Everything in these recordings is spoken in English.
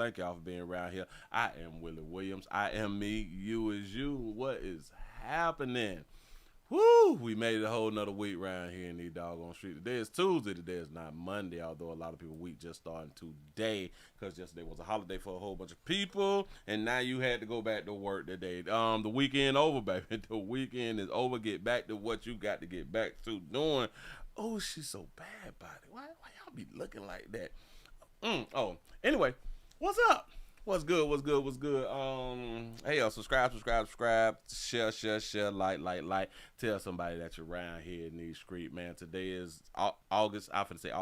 Thank y'all for being around here. I am Willie Williams. I am me. You is you. What is happening? Woo! We made it a whole nother week around here in these doggone streets. Today is Tuesday. Today is not Monday, although a lot of people week just starting today because yesterday was a holiday for a whole bunch of people, and now you had to go back to work today. The weekend over, baby. The weekend is over. Get back to what you got to get back to doing. Oh, she's so bad, body. Why y'all be looking like that? Anyway, what's up? What's good? What's good? What's good? Hey, yo, subscribe, share, like. Tell somebody that you're around here in these streets, man. Today is August. I'm finna say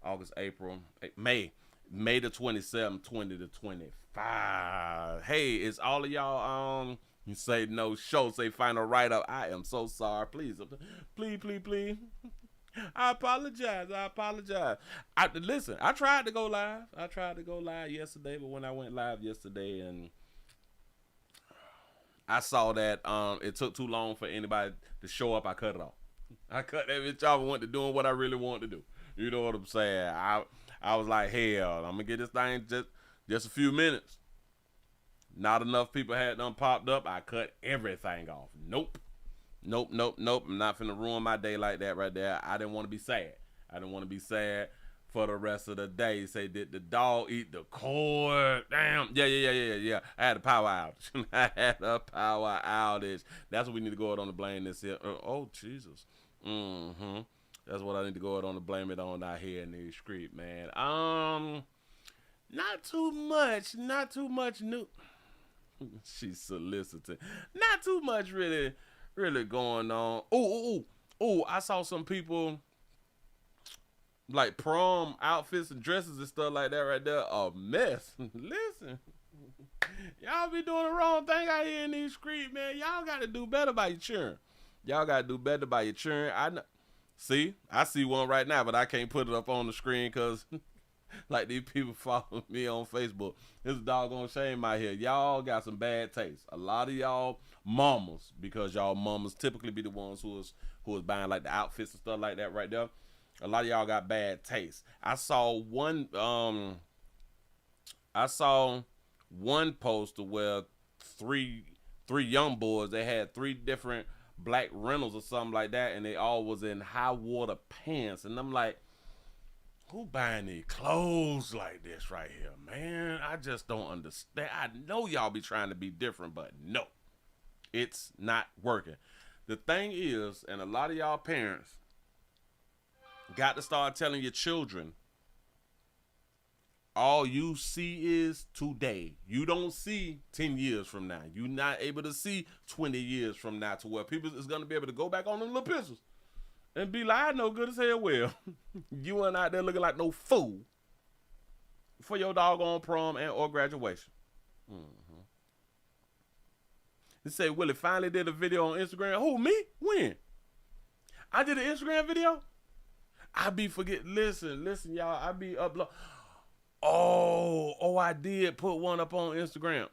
August, April, May the 27th, 20 to 25. Hey, it's all of y'all. You say no show, say final write up. I am so sorry. Please. I apologize. Listen, I tried to go live. Yesterday, but when I went live yesterday and I saw that it took too long for anybody to show up, I cut it off. I cut that bitch off and went to doing what I really wanted to do. You know what I'm saying? I was like, hell, I'm gonna get this thing just a few minutes. Not enough people had done popped up. I cut everything off. Nope. I'm not finna ruin my day like that right there. I didn't want to be sad. For the rest of the day. Say, did the dog eat the cord? Damn. Yeah. I had a power outage. That's what we need to go out on the blame this here. Oh, Jesus. That's what I need to go out on the blame it on out here in the street, man. Not too much new. She's soliciting. Not too much really going on. I saw some people like prom outfits and dresses and stuff like that right there. A mess. Listen, y'all be doing the wrong thing out here in these streets, man. Y'all got to do better by your children. I see one right now, but I can't put it up on the screen because like these people follow me on Facebook. It's a doggone shame out here. Y'all got some bad taste. A lot of y'all mamas, because y'all mamas typically be the ones who is buying like the outfits and stuff like that right there. A lot of y'all got bad taste. I saw one poster where three young boys, they had three different black rentals or something like that, and they all was in high water pants, and I'm like, who buying these clothes like this right here, man? I just don't understand. I know y'all be trying to be different, but no, it's not working. The thing is, and a lot of y'all parents got to start telling your children, all you see is today. You don't see 10 years from now. You're not able to see 20 years from now to where people is going to be able to go back on them little pictures and be like, I know good as hell well. You weren't out there looking like no fool for your doggone prom and or graduation. They say, Willie finally did a video on Instagram. Who, me? When? I did an Instagram video? I be forgetting. Listen, y'all. I be upload. Oh, I did put one up on Instagram.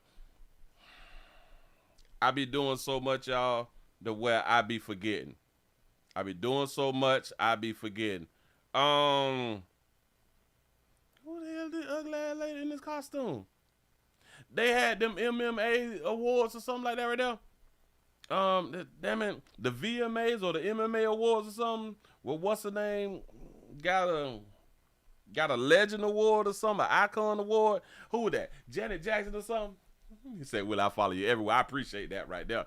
I be doing so much, y'all, the where I be forgetting. I be doing so much, I be forgetting. Who the hell is this ugly ass lady in this costume? They had them MMA awards or something like that right there. Damn it, the VMAs or the MMA awards or something. Well, what's the name? Got a legend award or something, an icon award. Who was that? Janet Jackson or something? You say, well, I follow you everywhere. I appreciate that right there.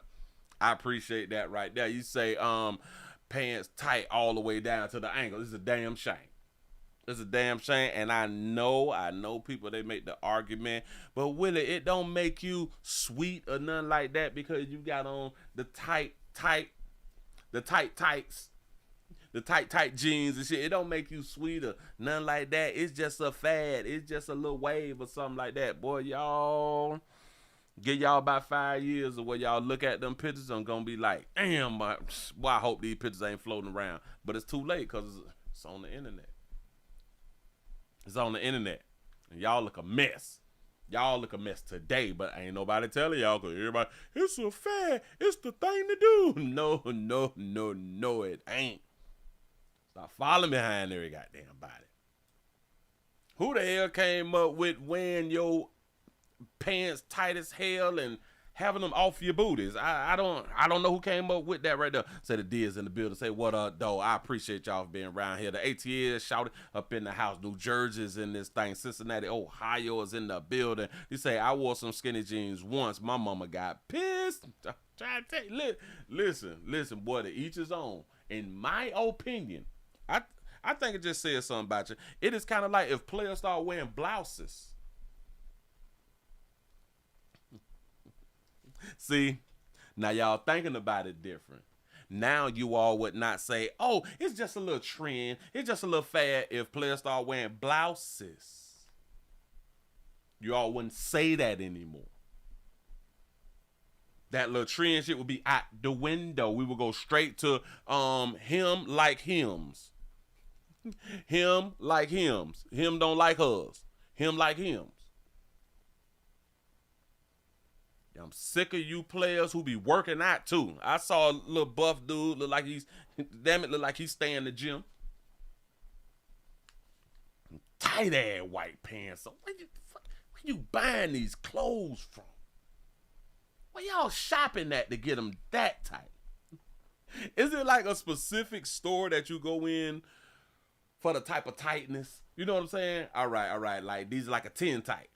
You say, pants tight all the way down to the ankle. This is a damn shame. And I know people, they make the argument, but Willie, it don't make you sweet or nothing like that because you got on the tight tights, the tight jeans and shit. It don't make you sweet or nothing like that. It's just a fad. It's just a little wave or something like that. Boy, y'all, give y'all about 5 years of where y'all look at them pictures and gonna be like, damn, boy, I hope these pictures ain't floating around. But it's too late because it's on the internet. And y'all look a mess. Today, but ain't nobody telling y'all because everybody, it's a fad. It's the thing to do. No, it ain't. Stop following behind every goddamn body. Who the hell came up with wearing your pants tight as hell and having them off your booties? I don't know who came up with that right there. Say the Diz in the building. Say what up, though. I appreciate y'all for being around here. The ATL shouted up in the house. New Jersey's in this thing. Cincinnati, Ohio is in the building. You say I wore some skinny jeans once. My mama got pissed. I'm trying to tell you. Listen, boy. To each his own. In my opinion, I think it just says something about you. It is kind of like if players start wearing blouses. See, now y'all thinking about it different. Now you all would not say, oh, it's just a little trend. It's just a little fad if players start wearing blouses. You all wouldn't say that anymore. That little trend shit would be out the window. We would go straight to him like hims. Him like hims. Him don't like hers. Him like hims. I'm sick of you players who be working out too. I saw a little buff dude look like he's staying in the gym. Tight ass white pants. So where you buying these clothes from? Where y'all shopping at to get them that tight? Is it like a specific store that you go in for the type of tightness? You know what I'm saying? All right. Like these are like a 10 tight.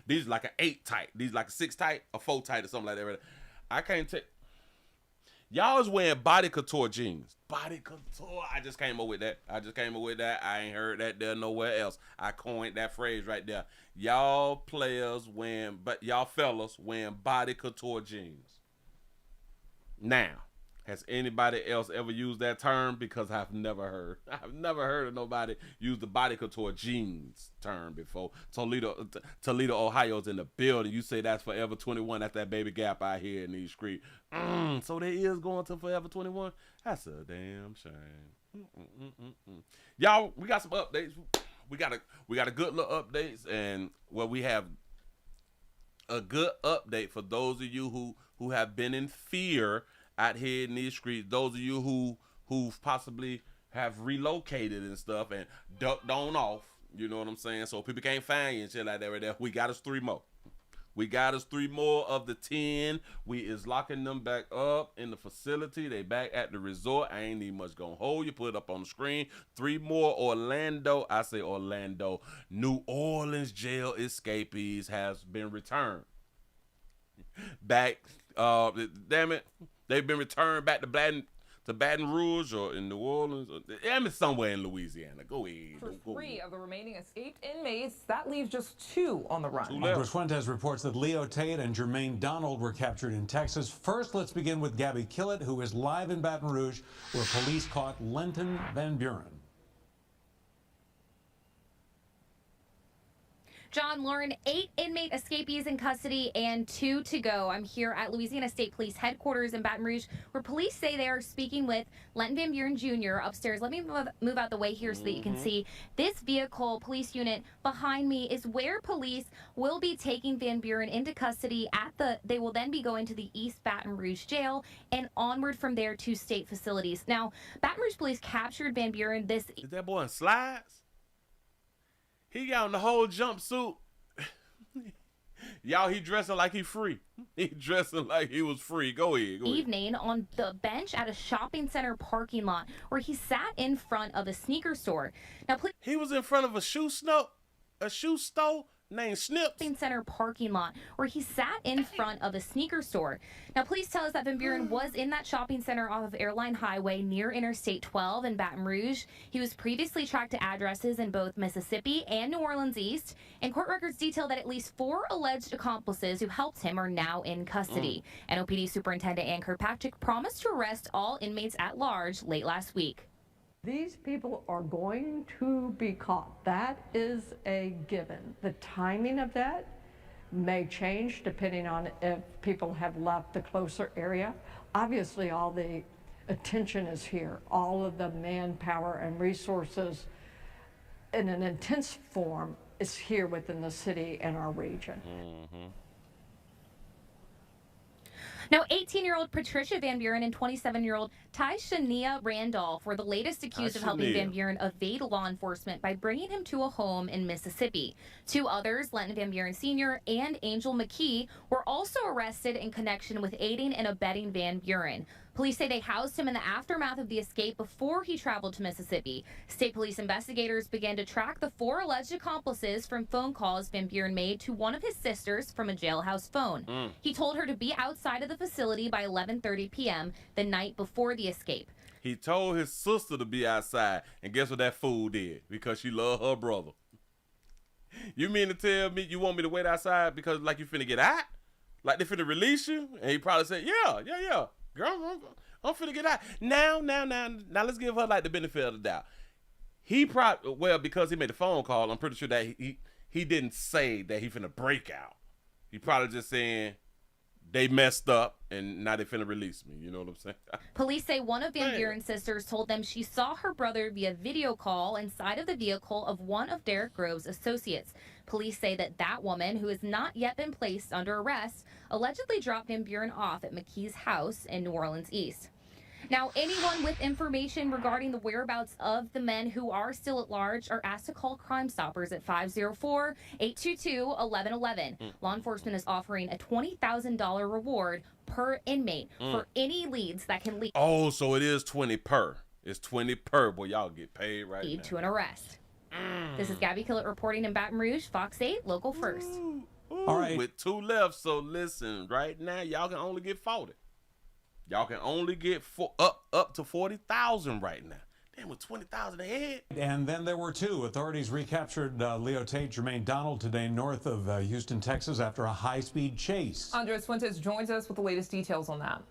These are like an 8 tight. These are like a 6 tight, a 4 tight, or something like that. I can't take. Y'all is wearing body couture jeans. Body couture. I just came up with that. I ain't heard that there nowhere else. I coined that phrase right there. Y'all fellas wearing body couture jeans. Now, has anybody else ever used that term? Because I've never heard of nobody use the body couture jeans term before. Toledo, Ohio's in the building. You say that's Forever 21. That's that Baby Gap out here in these streets. So they is going to Forever 21. That's a damn shame. Y'all, we got some updates. We got a good little updates, and we have a good update for those of you who have been in fear out here in these streets. Those of you who possibly have relocated and stuff and ducked on off. You know what I'm saying? So people can't find you and shit like that right there. We got us 3 more. We got us 3 more of the 10. We is locking them back up in the facility. They back at the resort. I ain't even much gonna hold you. Put it up on the screen. 3 more Orlando. I say Orlando. New Orleans jail escapees has been returned. Back. Damn it. They've been returned back to Baton Rouge or in New Orleans. Damn it, somewhere in Louisiana. Go ahead. For 3 of the remaining escaped inmates, that leaves just 2 on the run. Andres Fuentes reports that Leo Tate and Jermaine Donald were captured in Texas. First, let's begin with Gabby Killett, who is live in Baton Rouge, where police caught Lenton Van Buren. John, Lauren, 8 inmate escapees in custody and 2 to go. I'm here at Louisiana State Police headquarters in Baton Rouge, where police say they are speaking with Lenton Van Buren Jr. upstairs. Let me move out the way here so that you can see this vehicle. Police unit behind me is where police will be taking Van Buren into custody. They will then be going to the East Baton Rouge jail and onward from there to state facilities. Now, Baton Rouge police captured Van Buren. Is that boy in slides? He got on the whole jumpsuit. Y'all, he dressing like he free. He dressing like he was free. Go ahead. Evening on the bench at a shopping center parking lot where he sat in front of a sneaker store. Now, he was in front of a shoe store named Snips. Shopping center parking lot where he sat in front of a sneaker store. Now, police tell us that Van Buren was in that shopping center off of Airline Highway near Interstate 12 in Baton Rouge. He was previously tracked to addresses in both Mississippi and New Orleans East, and court records detail that at least 4 alleged accomplices who helped him are now in custody. NOPD Superintendent Ann Kirkpatrick promised to arrest all inmates at large late last week. These people are going to be caught. That is a given. The timing of that may change depending on if people have left the closer area. Obviously, all the attention is here. All of the manpower and resources in an intense form is here within the city and our region. Now, 18-year-old Patricia Van Buren and 27-year-old Tyshania Randolph were the latest accused of helping Van Buren evade law enforcement by bringing him to a home in Mississippi. Two others, Lenton Van Buren Sr. and Angel McKee, were also arrested in connection with aiding and abetting Van Buren. Police say they housed him in the aftermath of the escape before he traveled to Mississippi. State police investigators began to track the four alleged accomplices from phone calls Van Buren made to one of his sisters from a jailhouse phone. He told her to be outside of the facility by 11:30 p.m. the night before the escape. He told his sister to be outside, and guess what that fool did? Because she loved her brother. You mean to tell me you want me to wait outside because like you finna get out? Like they finna release you? And he probably said, yeah. Girl, I'm finna get out. Now, let's give her like the benefit of the doubt. He probably, well, because he made the phone call, I'm pretty sure that he didn't say that he finna break out. He probably just saying they messed up and now they finna release me. You know what I'm saying? Police say one of Van Buren's sisters told them she saw her brother via video call inside of the vehicle of one of Derek Grove's associates. Police say that woman, who has not yet been placed under arrest, allegedly dropped Van Buren off at McKee's house in New Orleans East. Now, anyone with information regarding the whereabouts of the men who are still at large are asked to call Crime Stoppers at 504-822-1111. Law enforcement is offering a $20,000 reward per inmate for any leads that can lead. Oh, so it is 20 per. It's 20 per. Boy, y'all get paid right now. To an arrest. This is Gabby Killett reporting in Baton Rouge, Fox 8, Local First. All right. With 2 left, so listen, right now, y'all can only get 40. Y'all can only get up to 40,000 right now. Damn, with 20,000 ahead. And then there were 2. Authorities recaptured Leo Tate, Jermaine Donald today north of Houston, Texas after a high-speed chase. Andres Fuentes joins us with the latest details on that.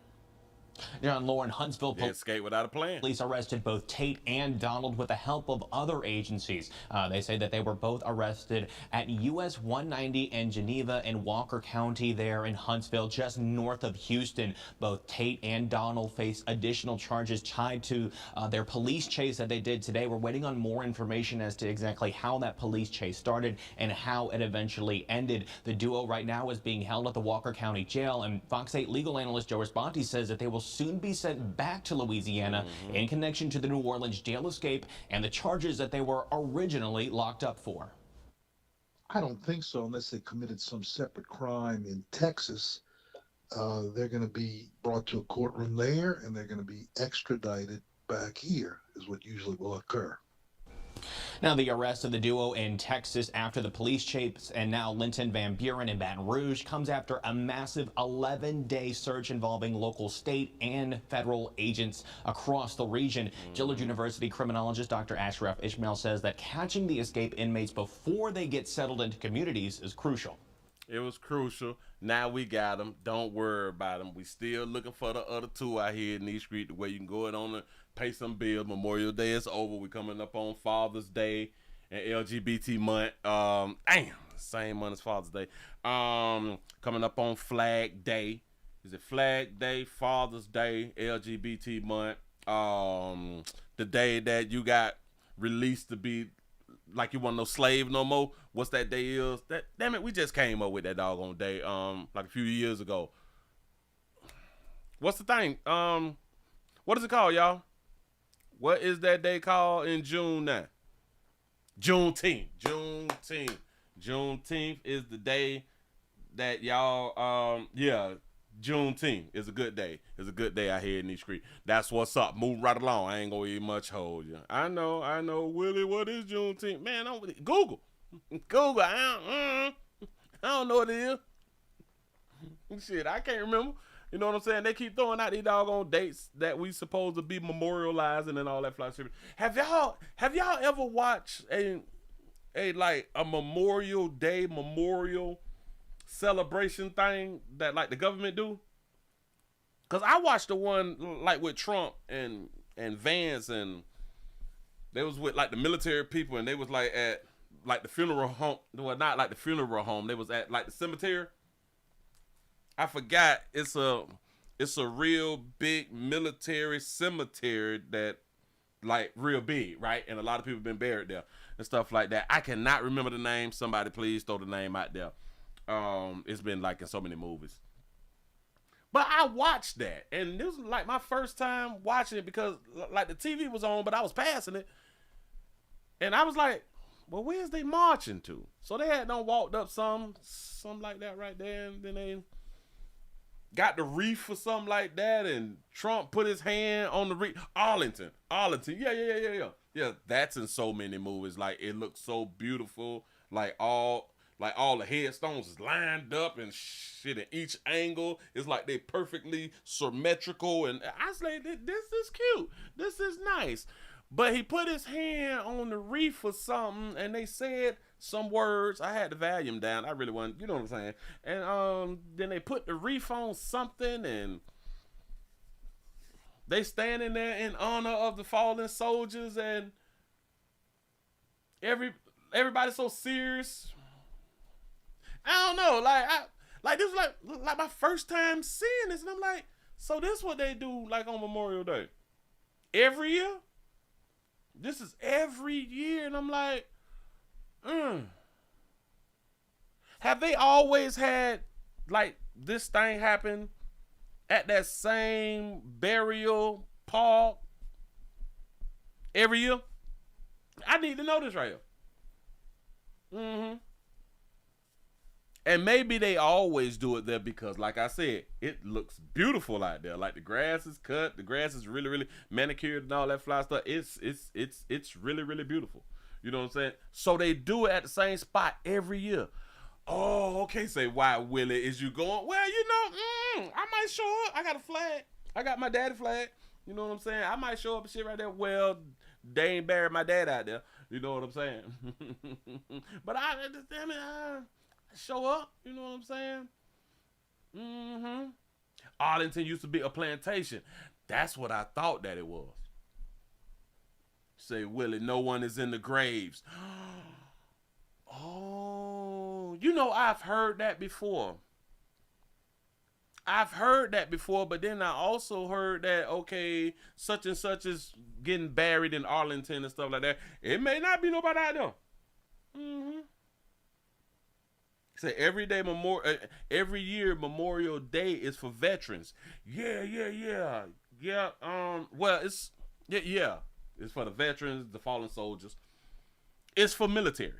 John Lauren, Huntsville escape without a plan. Police arrested both Tate and Donald with the help of other agencies. They say that they were both arrested at US 190 in Geneva and Walker County there in Huntsville, just north of Houston. Both Tate and Donald face additional charges tied to their police chase that they did today. We're waiting on more information as to exactly how that police chase started and how it eventually ended. The duo right now is being held at the Walker County Jail, and Fox 8 legal analyst Joe Responti says that they will soon be sent back to Louisiana in connection to the New Orleans jail escape and the charges that they were originally locked up for. I don't think so, unless they committed some separate crime in Texas. They're going to be brought to a courtroom there, and they're going to be extradited back here, is what usually will occur. Now, the arrest of the duo in Texas after the police chase and now Lenton Van Buren in Baton Rouge comes after a massive 11-day search involving local, state, and federal agents across the region. Dillard University criminologist Dr. Ashraf Ishmael says that catching the escape inmates before they get settled into communities is crucial. It was crucial. Now we got them. Don't worry about them. We still looking for the other 2 out here in these streets where you can go it on and pay some bills. Memorial Day is over. We coming up on Father's Day and LGBT month. Same month as Father's Day. Coming up on Flag Day. Is it Flag Day, Father's Day, LGBT month? The day that you got released to be like you want no slave no more. What's that day is? Damn it, we just came up with that doggone day like a few years ago. What's the thing? What is it called, y'all? What is that day called in June now? Juneteenth. Juneteenth is the day that y'all Juneteenth is a good day. It's a good day out here in these streets. That's what's up. Move right along. I ain't gonna even much hold you. I know. Willie, what is Juneteenth? Man, Google. I don't know what it is. Shit, I can't remember. You know what I'm saying? They keep throwing out these doggone dates that we supposed to be memorializing and all that fly shit. Have y'all ever watched a Memorial Day celebration thing that like the government do? Cause I watched the one like with Trump and Vance, and they was with like the military people, and they was like at like the funeral home. Well, not like the funeral home. They was at like the cemetery. I forgot. It's a real big military cemetery that like real big, right? And a lot of people been buried there and stuff like that. I cannot remember the name. Somebody please throw the name out there. It's been like in so many movies. But I watched that, and this was like my first time watching it because like the TV was on, but I was passing it, and I was like, well, where's they marching to? So they had done walked up something like that right there, and then they got the wreath or something like that, and Trump put his hand on the wreath. Arlington, yeah. That's in so many movies. Like it looks so beautiful, like all the headstones is lined up and shit in each angle. It's like they perfectly symmetrical. And I was like, this is cute. This is nice. But he put his hand on the wreath or something, and they said some words. I had the volume down. I really wasn't, you know what I'm saying? And then they put the wreath on something, and they standing there in honor of the fallen soldiers, and everybody's so serious. I don't know, like this is like my first time seeing this, and I'm like, so this is what they do like on Memorial Day every year. This is every year, and I'm like, have they always had like this thing happen at that same burial park every year? I need to know this right here. And maybe they always do it there because, like I said, it looks beautiful out there. Like the grass is cut, the grass is really, really manicured and all that fly stuff. It's really, really beautiful. You know what I'm saying? So they do it at the same spot every year. Oh, okay. Say, why, Willie, is you going? Well, you know, I might show up. I got a flag. I got my daddy flag. You know what I'm saying? I might show up and shit right there. Well, they ain't buried my dad out there. You know what I'm saying? But I show up, you know what I'm saying? Arlington used to be a plantation. That's what I thought that it was. Say, Willie, no one is in the graves. Oh, you know, I've heard that before. But then I also heard that, okay, such and such is getting buried in Arlington and stuff like that. It may not be nobody out there. Say every year Memorial Day is for veterans. Yeah. Well, it's for the veterans, the fallen soldiers. It's for military.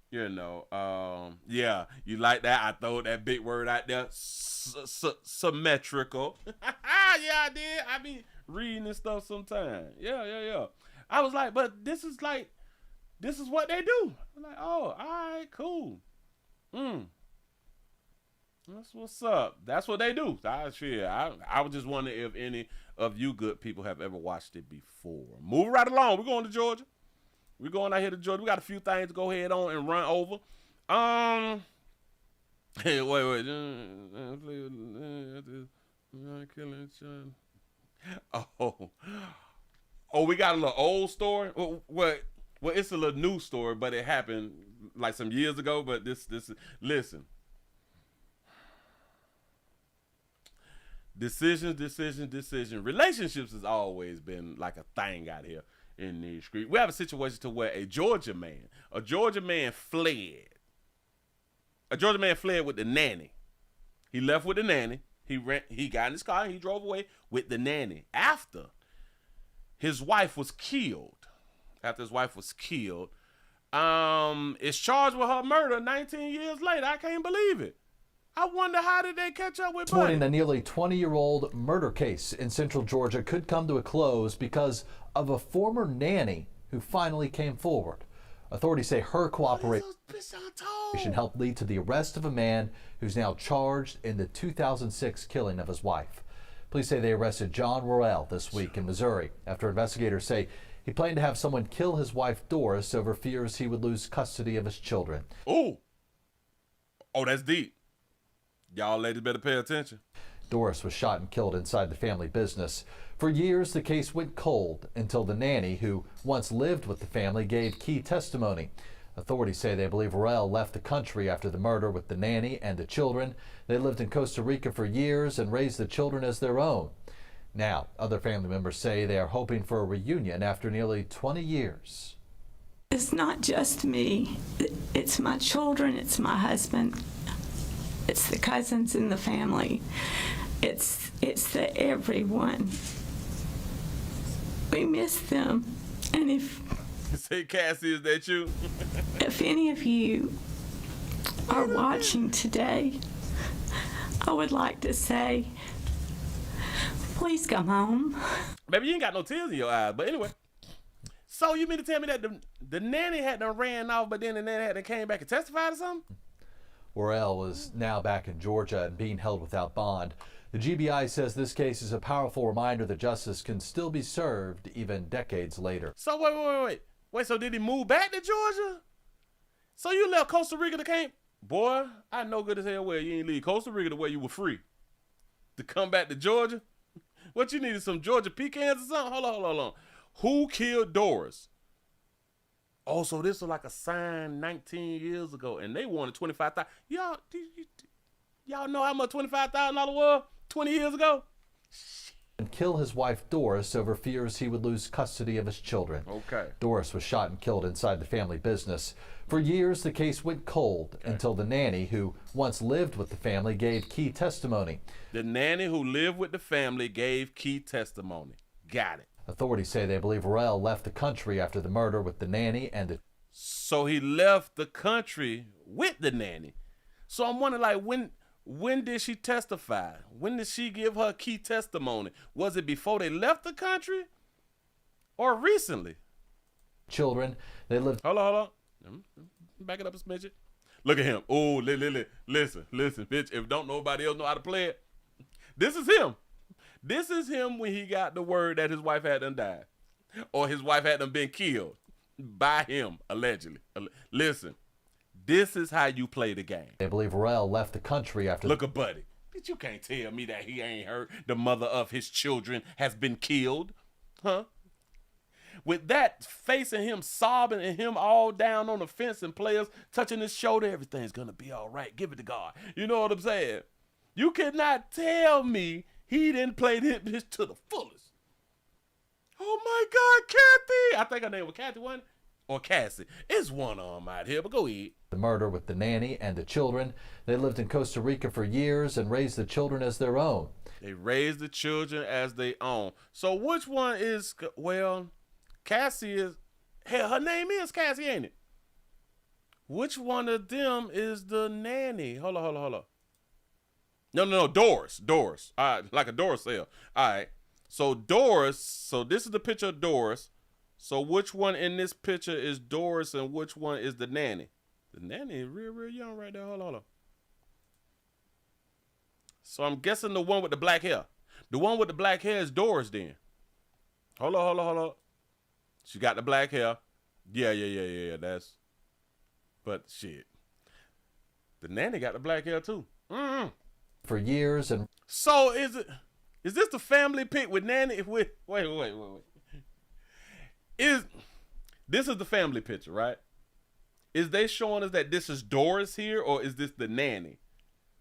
You know, you like that? I throw that big word out there. Symmetrical. Yeah, I did. I be reading this stuff sometimes. Yeah. I was like, but this is what they do. I'm like, oh, all right, cool. That's what's up. That's what they do. I was just wondering if any of you good people have ever watched it before. Moving right along. We're going to Georgia. We're going out here to Georgia. We got a few things to go ahead on and run over. Hey, wait. Oh, we got a little old story. Well, it's a little new story, but it happened like some years ago. But this, listen. Decision. Relationships has always been like a thing out here in these streets. We have a situation to where a Georgia man fled. A Georgia man fled with the nanny. He left with the nanny. He got in his car and he drove away with the nanny after his wife was killed. Is charged with her murder 19 years later. I can't believe it. I wonder, how did they catch up with This morning, Buddy? a nearly 20-year-old murder case in central Georgia could come to a close because of a former nanny who finally came forward. Authorities say her cooperation helped lead to the arrest of a man who's now charged in the 2006 killing of his wife. Police say they arrested John Worrell this week in Missouri after investigators say he planned to have someone kill his wife Doris over fears he would lose custody of his children. Oh, that's deep. Y'all ladies better pay attention. Doris was shot and killed inside the family business. For years, the case went cold until the nanny, who once lived with the family, gave key testimony. Authorities say they believe Worrell left the country after the murder with the nanny and the children. They lived in Costa Rica for years and raised the children as their own. Now, other family members say they are hoping for a reunion after nearly 20 years. It's not just me. It's my children. It's my husband. It's the cousins in the family. it's the everyone. We miss them. And if Say, Cassie, is that you? if any of you are watching today, I would like to say, please come home. Baby, you ain't got no tears in your eyes. But anyway. So you mean to tell me that the nanny had done ran off, but then the nanny had done came back and testified or something? Worrell is now back in Georgia and being held without bond. The GBI says this case is a powerful reminder that justice can still be served even decades later. So wait, so did he move back to Georgia? So you left Costa Rica to came? Boy, I know good as hell well you ain't leave Costa Rica the way you were free. To come back to Georgia? What, you needed some Georgia pecans or something? Hold on. Who killed Doris? Oh, so this was like a sign 19 years ago, and they wanted $25,000. Y'all know how much $25,000 was 20 years ago? And kill his wife Doris over fears he would lose custody of his children. Okay. Doris was shot and killed inside the family business. For years, the case went cold until the nanny, who once lived with the family, gave key testimony. The nanny who lived with the family gave key testimony. Got it. Authorities say they believe Worrell left the country after the murder with the nanny and the... So he left the country with the nanny. So I'm wondering, like, when did she testify? When did she give her key testimony? Was it before they left the country or recently? Children, they lived... Hold on. Back it up a smidget. Look at him. Oh, listen, bitch. If don't nobody else know how to play it, this is him. This is him when he got the word that his wife had done died. Or his wife had done been killed by him, allegedly. Listen, this is how you play the game. They believe Worrell left the country after... Look at Buddy. Bitch, you can't tell me that he ain't heard the mother of his children has been killed. Huh? With that facing him, sobbing, and him all down on the fence and players touching his shoulder, everything's going to be all right. Give it to God. You know what I'm saying? You cannot tell me he didn't play this to the fullest. Oh, my God, Kathy. I think her name was Kathy, wasn't it? Or Cassie. It's one arm out here, but go ahead. The murder with the nanny and the children. They lived in Costa Rica for years and raised the children as their own. They raised the children as their own. So which one is, well, Cassie is, hell, her name is Cassie, ain't it? Which one of them is the nanny? Hold on. No, Doris. All right, like a Doris sale. All right. So Doris, so this is the picture of Doris. So which one in this picture is Doris and which one is the nanny? The nanny is real young right there. Hold on. So I'm guessing the one with the black hair. The one with the black hair is Doris then. Hold on. She got the black hair. Yeah. That's, but shit. The nanny got the black hair too. For years and... So is this the family pic with nanny? Wait. This is the family picture, right? Is they showing us that this is Doris here, or is this the nanny?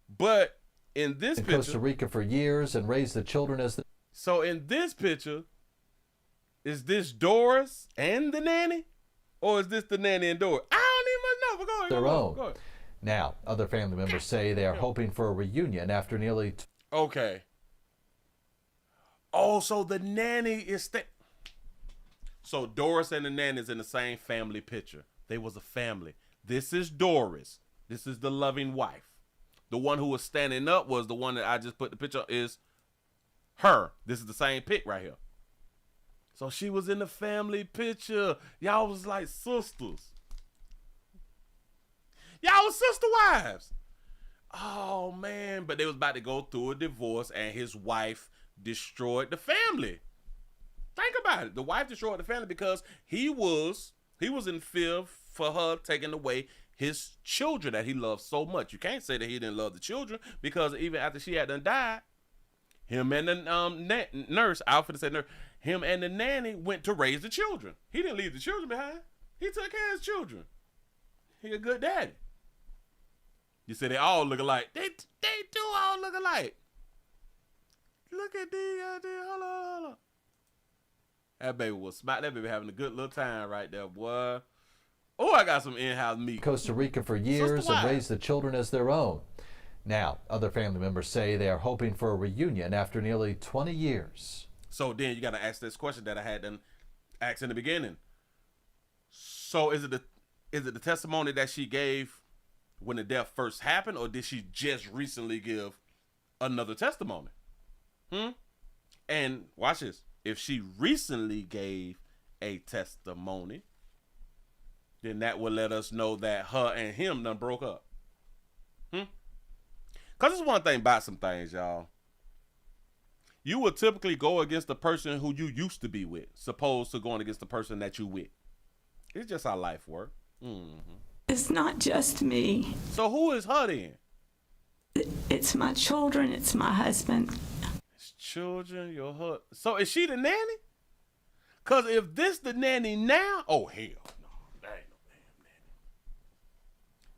But in this picture, Costa Rica for years and raised the children as the... So in this picture, is this Doris and the nanny, or is this the nanny and Doris? I don't even know. But go ahead. Now, other family members say they are hoping for a reunion after nearly... Okay. Oh, so the nanny is... So Doris and the nanny is in the same family picture. They was a family. This is Doris. This is the loving wife. The one who was standing up was the one that I just put the picture is her. This is the same pic right here. So she was in the family picture. Y'all was like sisters. Y'all was sister wives. Oh, man. But they was about to go through a divorce and his wife destroyed the family. Think about it. The wife destroyed the family because he was in fear for her taking away his children that he loved so much. You can't say that he didn't love the children because even after she had done died, him and the nurse, Alfred said nurse, him and the nanny went to raise the children. He didn't leave the children behind. He took care of his children. He a good daddy. You say they all look alike. They do all look alike. Look at these. Hold on. That baby was smart. That baby having a good little time right there, boy. Oh, I got some in-house meat. Costa Rica for years and raised the children as their own. Now, other family members say they are hoping for a reunion after nearly 20 years. So then you got to ask this question that I had to ask in the beginning. So is it the testimony that she gave when the death first happened, or did she just recently give another testimony? And watch this. If she recently gave a testimony, then that will let us know that her and him done broke up. Because it's one thing about some things, y'all. You will typically go against the person who you used to be with, supposed to going against the person that you with. It's just how life works. It's not just me. So who is her then? It's my children. It's my husband. It's children, your husband. So is she the nanny? Because if this the nanny now, oh, hell no. That ain't no damn nanny.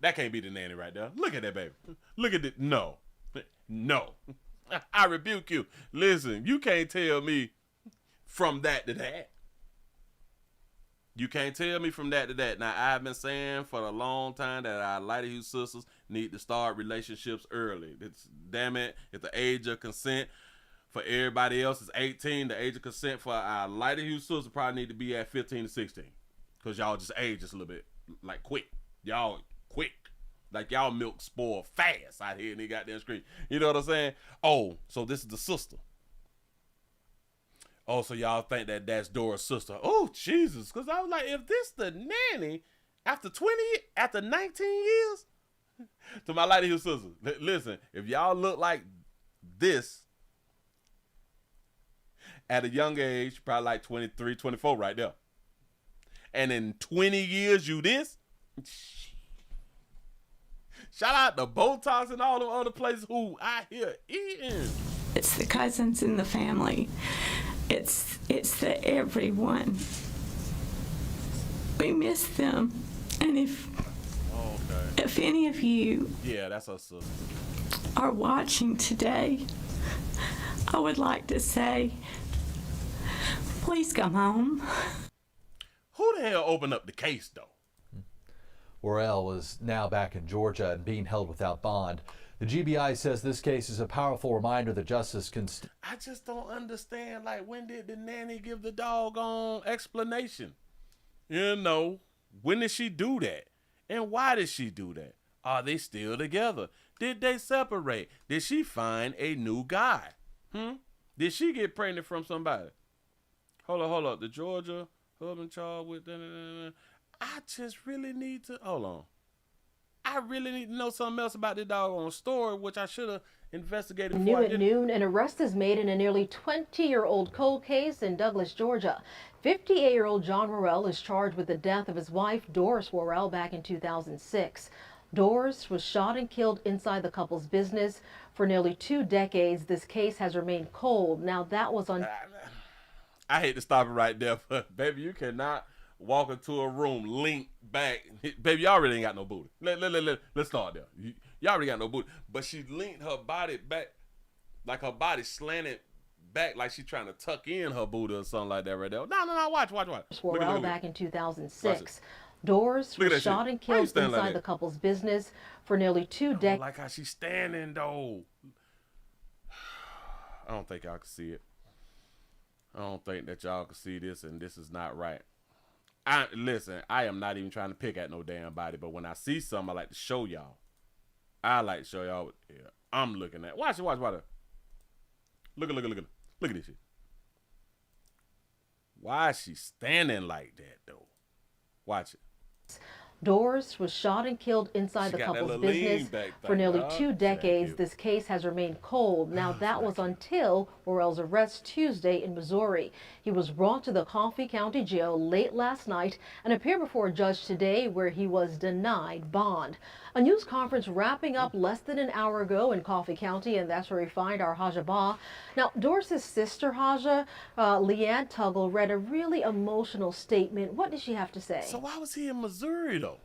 That can't be the nanny right there. Look at that baby. Look at it. No. No. I rebuke you. Listen, you can't tell me from that to that. You can't tell me from that to that. Now, I've been saying for a long time that our Lighter Hue sisters need to start relationships early. It's, damn it, at the age of consent for everybody else is 18. The age of consent for our Lighter Hue sisters probably need to be at 15 to 16. Because y'all just age just a little bit, like quick. Y'all quick. Like y'all milk spoil fast out here in the goddamn street. You know what I'm saying? Oh, so this is the sister. Oh, so y'all think that that's Dora's sister. Oh, Jesus. Because I was like, if this the nanny after 19 years? To my Lighter Hue sisters, listen, if y'all look like this at a young age, probably like 23, 24 right there. And in 20 years you this? Shout out to Botox and all the other places who out here eating. It's the cousins in the family. It's the everyone. We miss them. And if any of you that's our sister, are watching today, I would like to say, please come home. Who the hell opened up the case though? Worrell is now back in Georgia and being held without bond. The GBI says this case is a powerful reminder that justice can... I just don't understand, like, when did the nanny give the doggone explanation? You know, when did she do that? And why did she do that? Are they still together? Did they separate? Did she find a new guy? Did she get pregnant from somebody? Hold up. The Georgia husband charged with... I just really need to... Hold on. I really need to know something else about this doggone story, which I should have investigated before. New at noon, an arrest is made in a nearly 20-year-old cold case in Douglas, Georgia. 58-year-old John Worrell is charged with the death of his wife, Doris Worrell, back in 2006. Doris was shot and killed inside the couple's business. For nearly 2 decades, this case has remained cold. Now, that was on... I hate to stop it right there, but, baby, you cannot... walk into a room, lean back. Baby, y'all already ain't got no booty. Let's start there. Y'all already got no booty. But she leaned her body back, like her body slanted back, like she trying to tuck in her booty or something like that right there. No, watch. Worrell back in 2006. Doris was shot and killed inside the couple's business. For nearly 2 decades. I like how she's standing, though. I don't think y'all can see it. I don't think that y'all can see this, and this is not right. Listen, I am not even trying to pick at no damn body, but when I see something, I like to show y'all. I like to show y'all what I'm looking at. Watch it. Look at this shit. Why is she standing like that, though? Watch it. Doris was shot and killed inside the couple's business. For nearly 2 decades, this case has remained cold. Now, that was until Worrell's arrest Tuesday in Missouri. He was brought to the Coffee County Jail late last night and appeared before a judge today where he was denied bond. A news conference wrapping up less than an hour ago in Coffee County, and that's where we find our Haja Ba. Now, Doris's sister, Haja, Leanne Tuggle, read a really emotional statement. What did she have to say? So why was he in Missouri, though?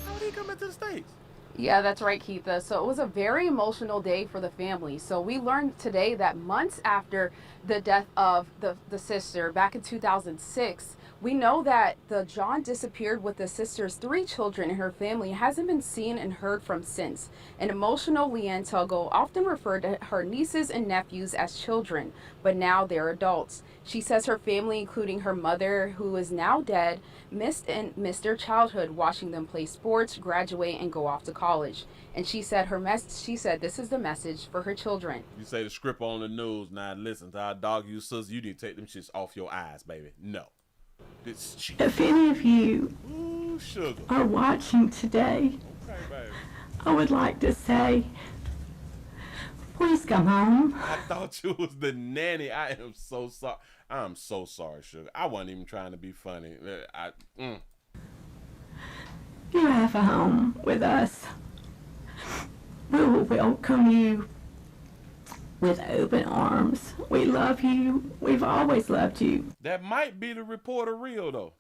How did he come into the States? Yeah, that's right, Keitha. So it was a very emotional day for the family. So we learned today that months after the death of the sister back in 2006, We know that the John disappeared with the sister's 3 children and her family hasn't been seen and heard from since. An emotional Leanne Tuggle often referred to her nieces and nephews as children, but now they're adults. She says her family, including her mother, who is now dead, missed their childhood watching them play sports, graduate, and go off to college. And she said this is the message for her children. You say the script on the news, now listen to our dog, you sis, you need to take them shits off your eyes, baby. No. If any of you are watching today, I would like to say, please come home. I thought you was the nanny. I am so sorry. I'm so sorry, sugar. I wasn't even trying to be funny. You have a home with us. We will welcome you with open arms. We love you. We've always loved you. That might be the reporter real, though.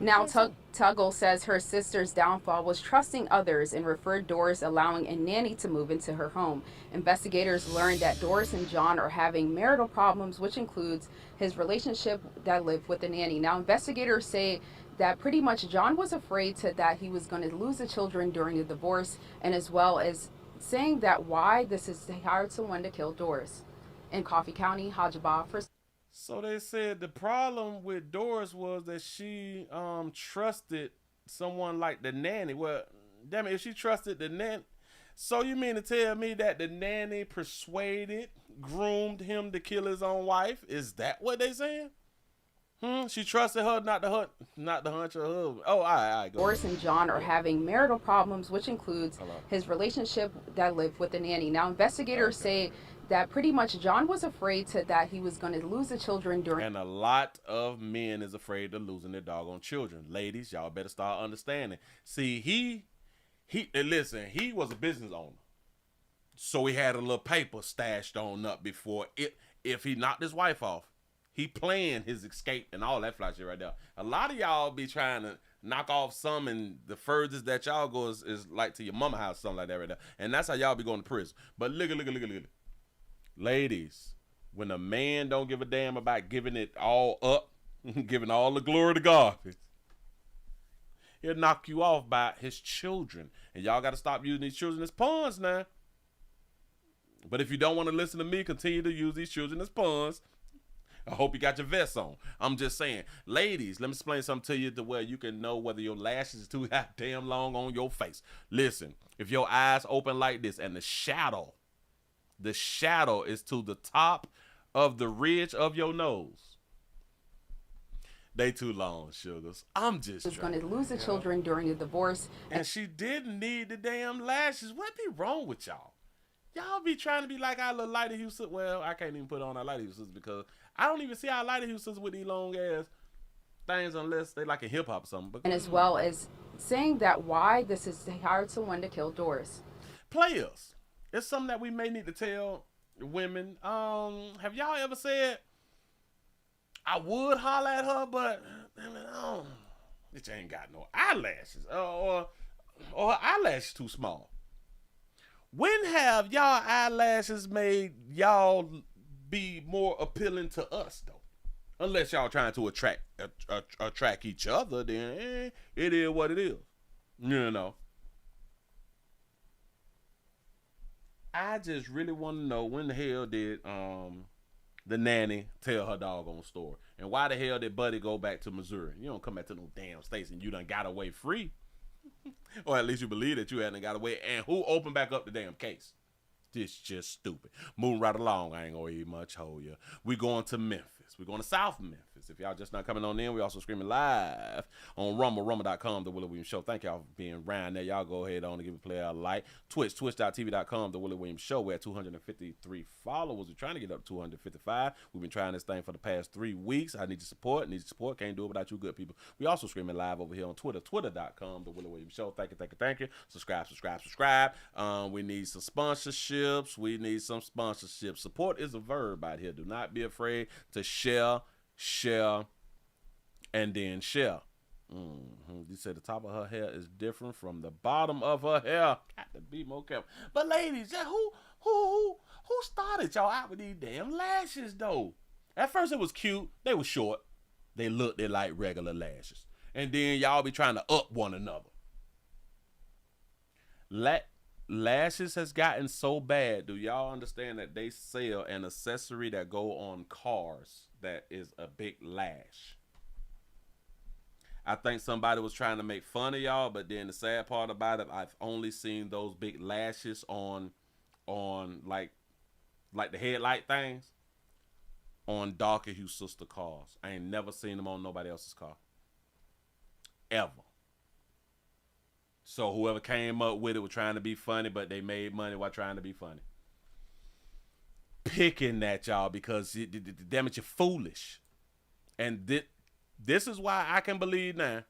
Now, Tuggle says her sister's downfall was trusting others and referred Doris allowing a nanny to move into her home. Investigators learned that Doris and John are having marital problems, which includes his relationship that lived with the nanny. Now, investigators say that pretty much John was afraid that he was going to lose the children during the divorce, and as well as saying that why this is they hired someone to kill Doris in Coffee County, Hajjabah. So they said the problem with Doris was that she trusted someone like the nanny. Well, damn it, if she trusted the nanny, so you mean to tell me that the nanny groomed him to kill his own wife? Is that what they saying? She trusted her not to hunch her husband. Oh, all right, go Doris and John are having marital problems, which includes his relationship that lived with the nanny. Now, investigators say that pretty much John was afraid that he was going to lose the children during. And a lot of men is afraid of losing their doggone children. Ladies, y'all better start understanding. See, he was a business owner. So he had a little paper stashed on up before if he knocked his wife off. He planned his escape and all that fly shit right there. A lot of y'all be trying to knock off some, and the furthest that y'all go is like to your mama house, something like that right there. And that's how y'all be going to prison. But look. Ladies, when a man don't give a damn about giving it all up, giving all the glory to God, he'll knock you off by his children. And y'all got to stop using these children as pawns now. But if you don't want to listen to me, continue to use these children as pawns. I hope you got your vest on. I'm just saying, ladies, let me explain something to you to where you can know whether your lashes is too damn long on your face. Listen, if your eyes open like this and the shadow is to the top of the ridge of your nose, they too long, sugars. I'm just was going to lose the children during the divorce. And she didn't need the damn lashes. What be wrong with y'all? Y'all be trying to be like our little Lighter Hugh sisters. Well, I can't even put on our Lighter Hugh sisters because I don't even see our Lighter Hugh sisters with these long ass things unless they like a hip hop or something. But, and as well as saying that why this is they hired someone to kill Doris. Players, it's something that we may need to tell women. Have y'all ever said, I would holler at her, but bitch ain't got no eyelashes, or her eyelashes too small? When have y'all eyelashes made y'all be more appealing to us, though? Unless y'all trying to attract each other, then it is what it is. You know. I just really want to know, when the hell did the nanny tell her doggone story? And why the hell did Buddy go back to Missouri? You don't come back to no damn states and you done got away free. Or at least you believe that you hadn't got away. And who opened back up the damn case? This just stupid. Moving right along. I ain't gonna eat much hold you. We going to Memphis. We're going to South Memphis. If y'all just not coming on in, we also streaming live on rumble.com, The Willie Williams Show. Thank y'all for being around there. Y'all go ahead on and give a player a like. Twitch.tv.com, The Willie Williams Show. We're at 253 followers. We're trying to get up to 255. We've been trying this thing for the past 3 weeks. I need your support. Can't do it without you good people. We also streaming live over here on Twitter, twitter.com, The Willie Williams Show. Thank you. Subscribe. We need some sponsorships. Support is a verb out here. Do not be afraid to share, and then share. You said the top of her hair is different from the bottom of her hair. Got to be more careful. But ladies, who started y'all out with these damn lashes though? At first it was cute. They were short. they look, they're like regular lashes. And then y'all be trying to up one another. Lashes has gotten so bad. Do y'all understand that they sell an accessory that go on cars that is a big lash? I think somebody was trying to make fun of y'all, but then the sad part about it, I've only seen those big lashes on like the headlight things on darker hue sister cars. I ain't never seen them on nobody else's car. Ever. So whoever came up with it was trying to be funny, but they made money while trying to be funny. Picking at y'all because damn it, you're foolish. And this is why I can believe now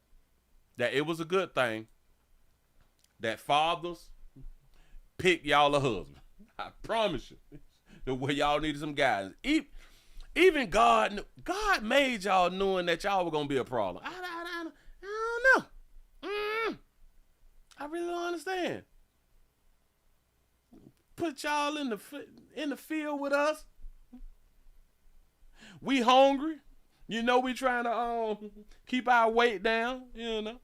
that it was a good thing that fathers pick y'all a husband. I promise you. The way y'all needed some guidance. Even God made y'all knowing that y'all were going to be a problem. I don't know. I really don't understand. Put y'all in the field with us. We hungry. You know we trying to keep our weight down. You know.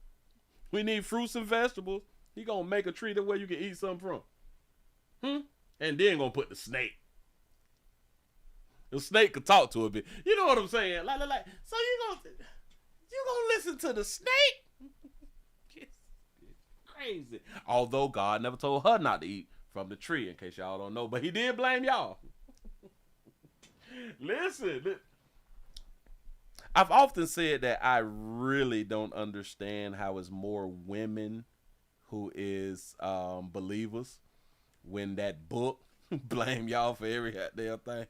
We need fruits and vegetables. He going to make a tree the way you can eat something from. And then going to put the snake. The snake could talk to a bit. You know what I'm saying? Like. So you gonna listen to the snake? It's crazy. Although God never told her not to eat from the tree, in case y'all don't know, but he did blame y'all. Listen. I've often said that I really don't understand how it's more women who is believers when that book blame y'all for every damn thing.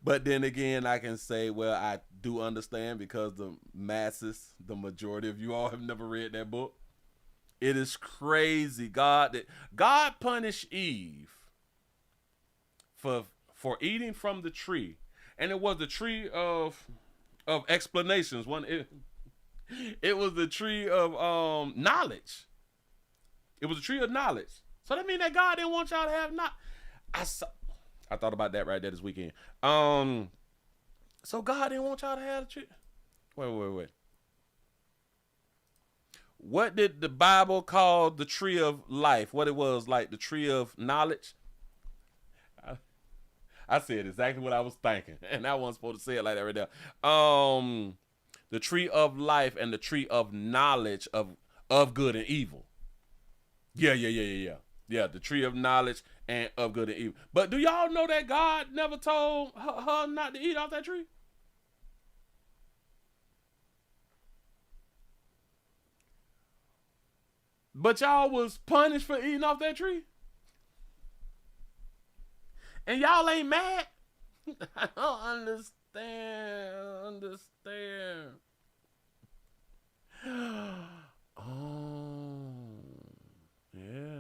But then again, I can say, well, I do understand because the masses, the majority of you all have never read that book. It is crazy. God punished Eve for eating from the tree. And it was the tree of explanations. It was the tree of knowledge. It was a tree of knowledge. So that means that God didn't want y'all to have I thought about that right there this weekend. So God didn't want y'all to have the tree. Wait. What did the Bible call the tree of life? What it was, like the tree of knowledge? I said exactly what I was thinking, and I wasn't supposed to say it like that right there. The tree of life and the tree of knowledge of good and evil. Yeah. Yeah, the tree of knowledge and of good and evil. But do y'all know that God never told her not to eat off that tree? But y'all was punished for eating off that tree? And y'all ain't mad? I don't understand. Oh, yeah.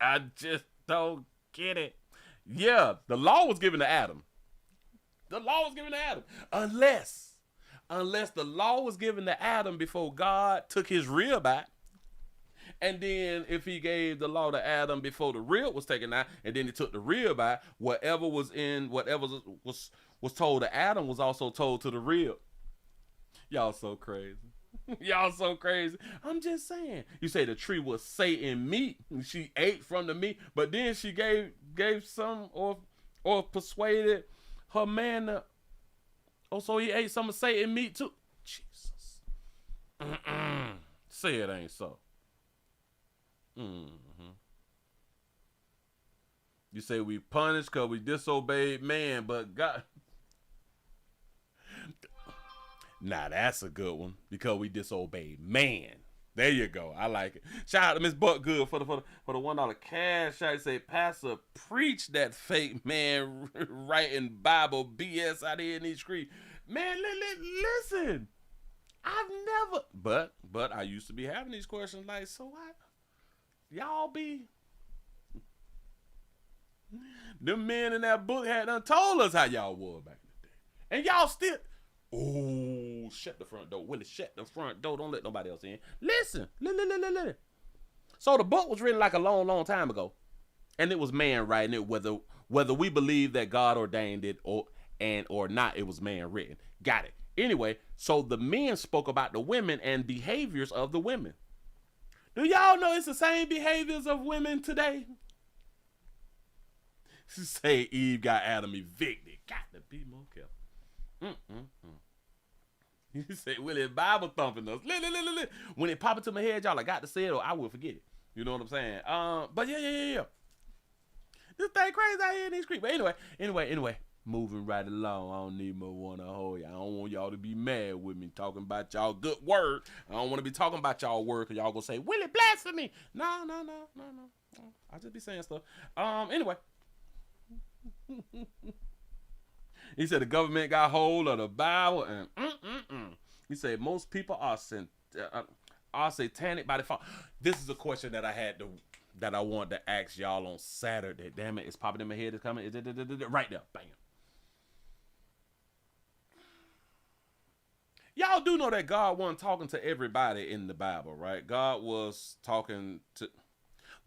I just don't get it. Yeah, the law was given to Adam. Unless the law was given to Adam before God took his rib out. And then if he gave the law to Adam before the rib was taken out, and then he took the rib out, whatever was told to Adam was also told to the rib. Y'all so crazy. Y'all so crazy. I'm just saying. You say the tree was Satan meat. She ate from the meat, but then she gave some or persuaded her man to, so he ate some of Satan meat too. Jesus. Say it ain't so. You say we punished because we disobeyed man, but God. Now that's a good one, because we disobeyed man. There you go. I like it. Shout out to Miss Buckgood for the $1 cash. I say, Pastor, preach that fake man writing Bible BS out here in these streets. Man, listen. I've never, but I used to be having these questions like, so what? Y'all be, them men in that book had done told us how y'all were back in the day. And y'all still, oh, shut the front door. Willie, shut the front door. Don't let nobody else in. Listen. So the book was written like a long, long time ago. And it was man writing it, whether we believe that God ordained it or not, it was man written. Got it. Anyway, so the men spoke about the women and behaviors of the women. Do y'all know it's the same behaviors of women today? Say Eve got Adam evicted. Got to be more careful. You say, Willie, Bible thumping us. When it pop into my head, y'all, I got to say it or I will forget it. You know what I'm saying? But yeah. This thing crazy out here in these streets. But anyway. Moving right along. I don't need more one to hold y'all. I don't want y'all to be mad with me talking about y'all good word. I don't want to be talking about y'all word because y'all gonna say, Willie blasphemy. No. I just be saying stuff. Anyway. He said the government got hold of the Bible and he said most people are satanic by default. This is a question that I wanted to ask y'all on Saturday. Damn it, it's popping in my head. It's coming. Right there. Bam. Y'all do know that God wasn't talking to everybody in the Bible, right? God was talking to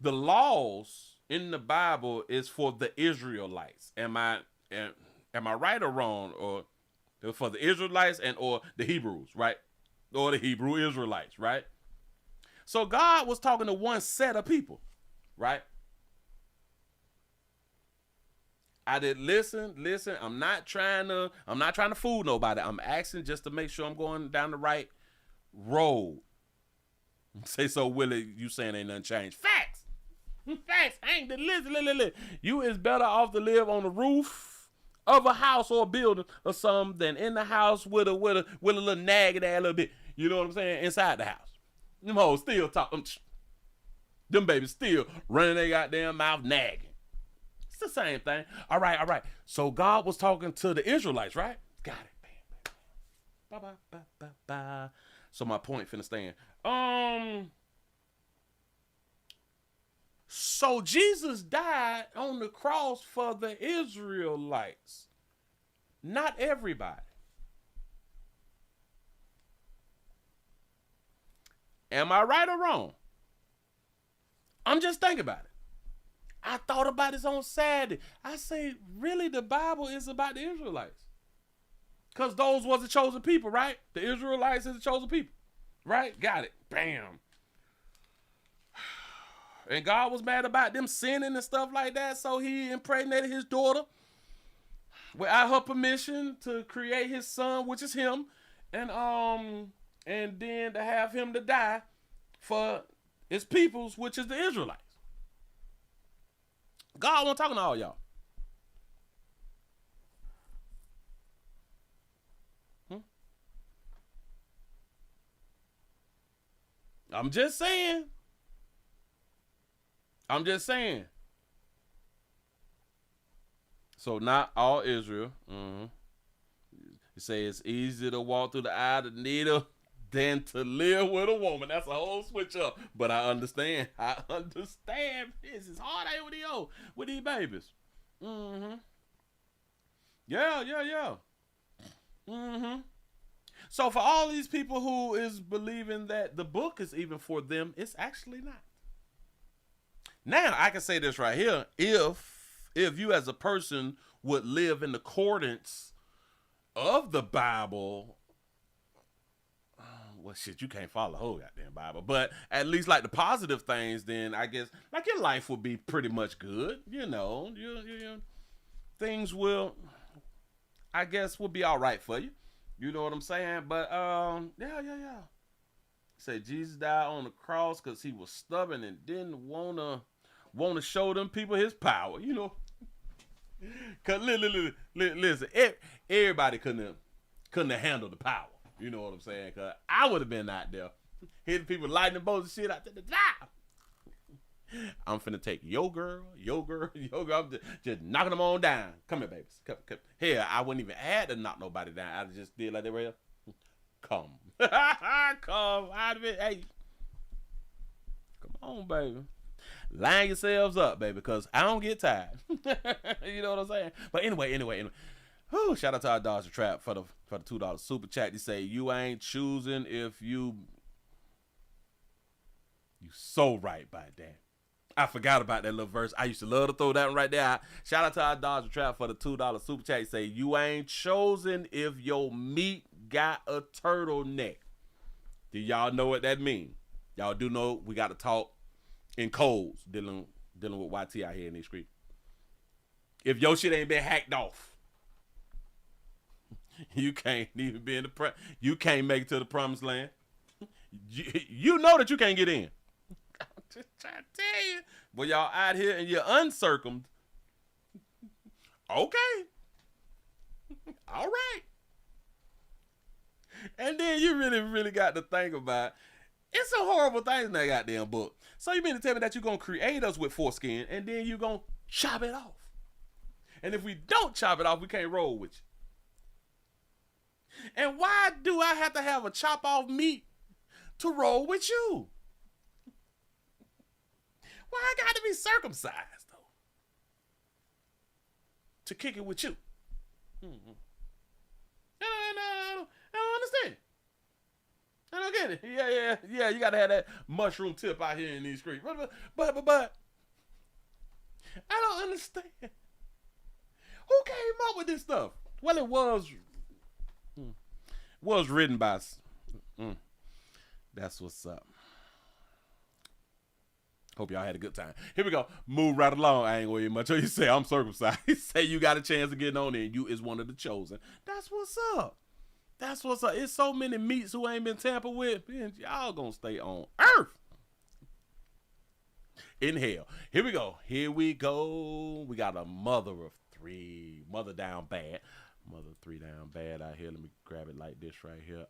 the laws in the Bible is for the Israelites. Am I right or wrong? Or for the Israelites or the Hebrews, right? Or the Hebrew Israelites, right? So God was talking to one set of people, right? I did listen. I'm not trying to fool nobody. I'm asking just to make sure I'm going down the right road. Say so, Willie, you saying ain't nothing changed. Facts. Ain't listen. You is better off to live on the roof of a house or a building or something than in the house with a little nagging at a little bit. You know what I'm saying? Inside the house. Them hoes still talking. Them babies still running their goddamn mouth nagging. It's the same thing. All right. So God was talking to the Israelites, right? Got it. Bam. So my point finna stand. So Jesus died on the cross for the Israelites. Not everybody. Am I right or wrong? I'm just thinking about it. I thought about this on Saturday. I say, really, the Bible is about the Israelites. Because those was the chosen people, right? The Israelites is the chosen people. Right? Got it. Bam. And God was mad about them sinning and stuff like that, so he impregnated his daughter without her permission to create his son, which is him, and then to have him to die for his peoples, which is the Israelites. God wasn't talking to all y'all. I'm just saying. So not all Israel. You say it's easier to walk through the eye of the needle than to live with a woman. That's a whole switch up. But I understand. This is hard out with these babies. Yeah. So for all these people who is believing that the book is even for them, it's actually not. Now I can say this right here. If you as a person would live in accordance of the Bible, well, shit, you can't follow the whole goddamn Bible, but at least like the positive things, then I guess like your life would be pretty much good. You know, things will, I guess, will be all right for you. You know what I'm saying? But yeah. Say Jesus died on the cross because he was stubborn and didn't wanna show them people his power. You know, cause listen, everybody couldn't have handled the power. You know what I'm saying? Cause I would have been out there hitting people, lightning bolts and shit out there. I'm finna take your girl. I'm just knocking them on down. Come here, babies. Come. Here, I wouldn't even had to knock nobody down. I just did like they were here. Come. Come out of it. Hey. Come on, baby. Line yourselves up, baby, because I don't get tired. You know what I'm saying? But anyway. Whew, shout out to our Dodger Trap for the $2 super chat. They say you ain't choosing if you so right by that. I forgot about that little verse. I used to love to throw that one right there. Shout out to our Dodger Trap for the $2 super chat. Say, you ain't chosen if your meat got a turtleneck. Do y'all know what that mean? Y'all do know we got to talk in codes dealing with YT out here in these streets. If your shit ain't been hacked off, you can't even be in the you can't make it to the promised land. You know that you can't get in. I'm just trying to tell you. Well, y'all out here and you're uncircumcised. Okay. All right. And then you really got to think about, it's some horrible things in that goddamn book. So you mean to tell me that you're going to create us with foreskin and then you're going to chop it off? And if we don't chop it off, we can't roll with you. And why do I have to have a chop off meat to roll with you? Why I got to be circumcised, though? To kick it with you? Mm-hmm. No, I don't understand. I don't get it. Yeah, you got to have that mushroom tip out here in these streets. But, I don't understand. Who came up with this stuff? Well, it was written by... That's what's up. Hope y'all had a good time. Here we go. Move right along. I ain't worried much. You say I'm circumcised. Say you got a chance of getting on there and you is one of the chosen. That's what's up. That's what's up. It's so many meats who ain't been tampered with. Man, y'all gonna stay on earth. In hell. Here we go. We got a mother of 3. Mother down bad. Mother 3 down bad out here. Let me grab it like this right here.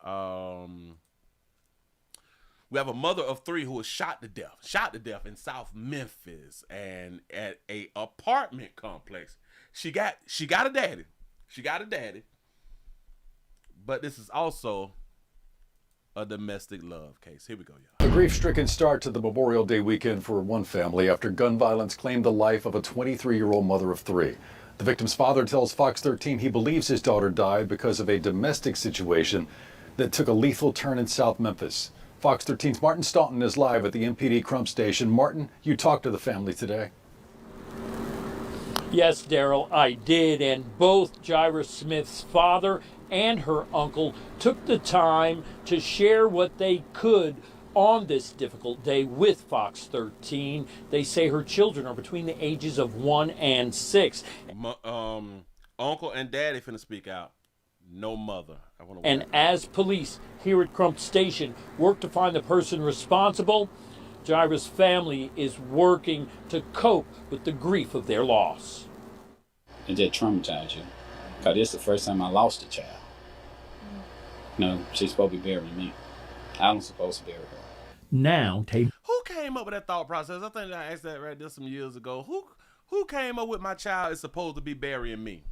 We have a mother of 3 who was shot to death in South Memphis and at a apartment complex. She got a daddy. But this is also a domestic love case. Here we go, y'all. A grief-stricken start to the Memorial Day weekend for one family after gun violence claimed the life of a 23-year-old mother of 3. The victim's father tells Fox 13 he believes his daughter died because of a domestic situation that took a lethal turn in South Memphis. Fox 13's Martin Staunton is live at the MPD Crump Station. Martin, you talked to the family today. Yes, Daryl, I did, and both Jaira Smith's father and her uncle took the time to share what they could on this difficult day with Fox 13. They say her children are between the ages of 1 and 6. Uncle and daddy finna speak out. No mother. And as police here at Crump Station work to find the person responsible, Jaira's family is working to cope with the grief of their loss. It just traumatized you. Because this is the first time I lost a child. No, she's supposed to be burying me. I'm supposed to bury her. Now, who came up with that thought process? I think I asked that right there some years ago. Who came up with my child is supposed to be burying me?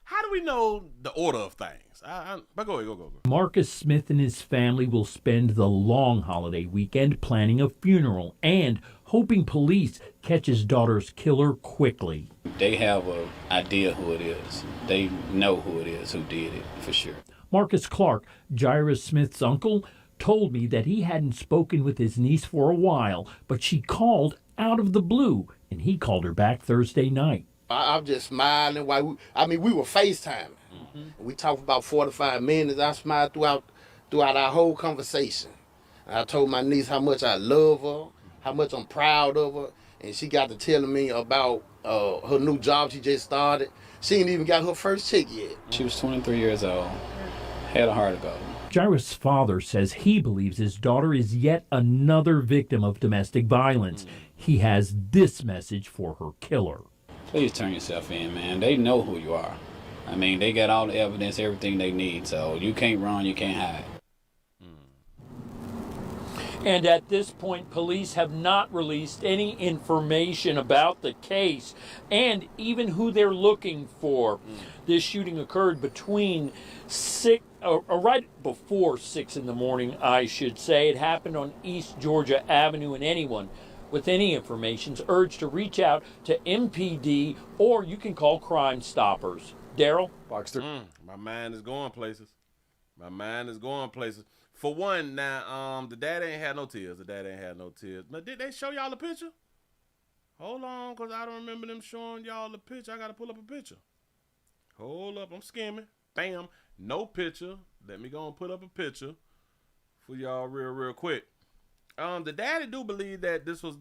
How do we know the order of things? But go ahead. Marcus Smith and his family will spend the long holiday weekend planning a funeral and hoping police catch his daughter's killer quickly. They have an idea who it is. They know who it is who did it, for sure. Marcus Clark, Jaira Smith's uncle, told me that he hadn't spoken with his niece for a while, but she called out of the blue, and he called her back Thursday night. I'm just smiling while we were FaceTiming. Mm-hmm. We talked about 45 minutes. I smiled throughout our whole conversation. I told my niece how much I love her, how much I'm proud of her, and she got to telling me about her new job she just started. She ain't even got her first check yet. She was 23 years old, had a heart of gold. Jaira's father says he believes his daughter is yet another victim of domestic violence. He has this message for her killer. Please turn yourself in, man. They know who you are. I mean, they got all the evidence, everything they need, so you can't run, you can't hide. And at this point, police have not released any information about the case and even who they're looking for. This shooting occurred between right before 6 in the morning, I should say. It happened on East Georgia Avenue, and anyone with any information is urged to reach out to MPD or you can call Crime Stoppers. Daryl? My mind is going places. For one, now, the dad ain't had no tears. But did they show y'all the picture? Hold on, because I don't remember them showing y'all the picture. I got to pull up a picture. Hold up. I'm skimming. Bam. No picture. Let me go and put up a picture for y'all real quick. The daddy do believe that this was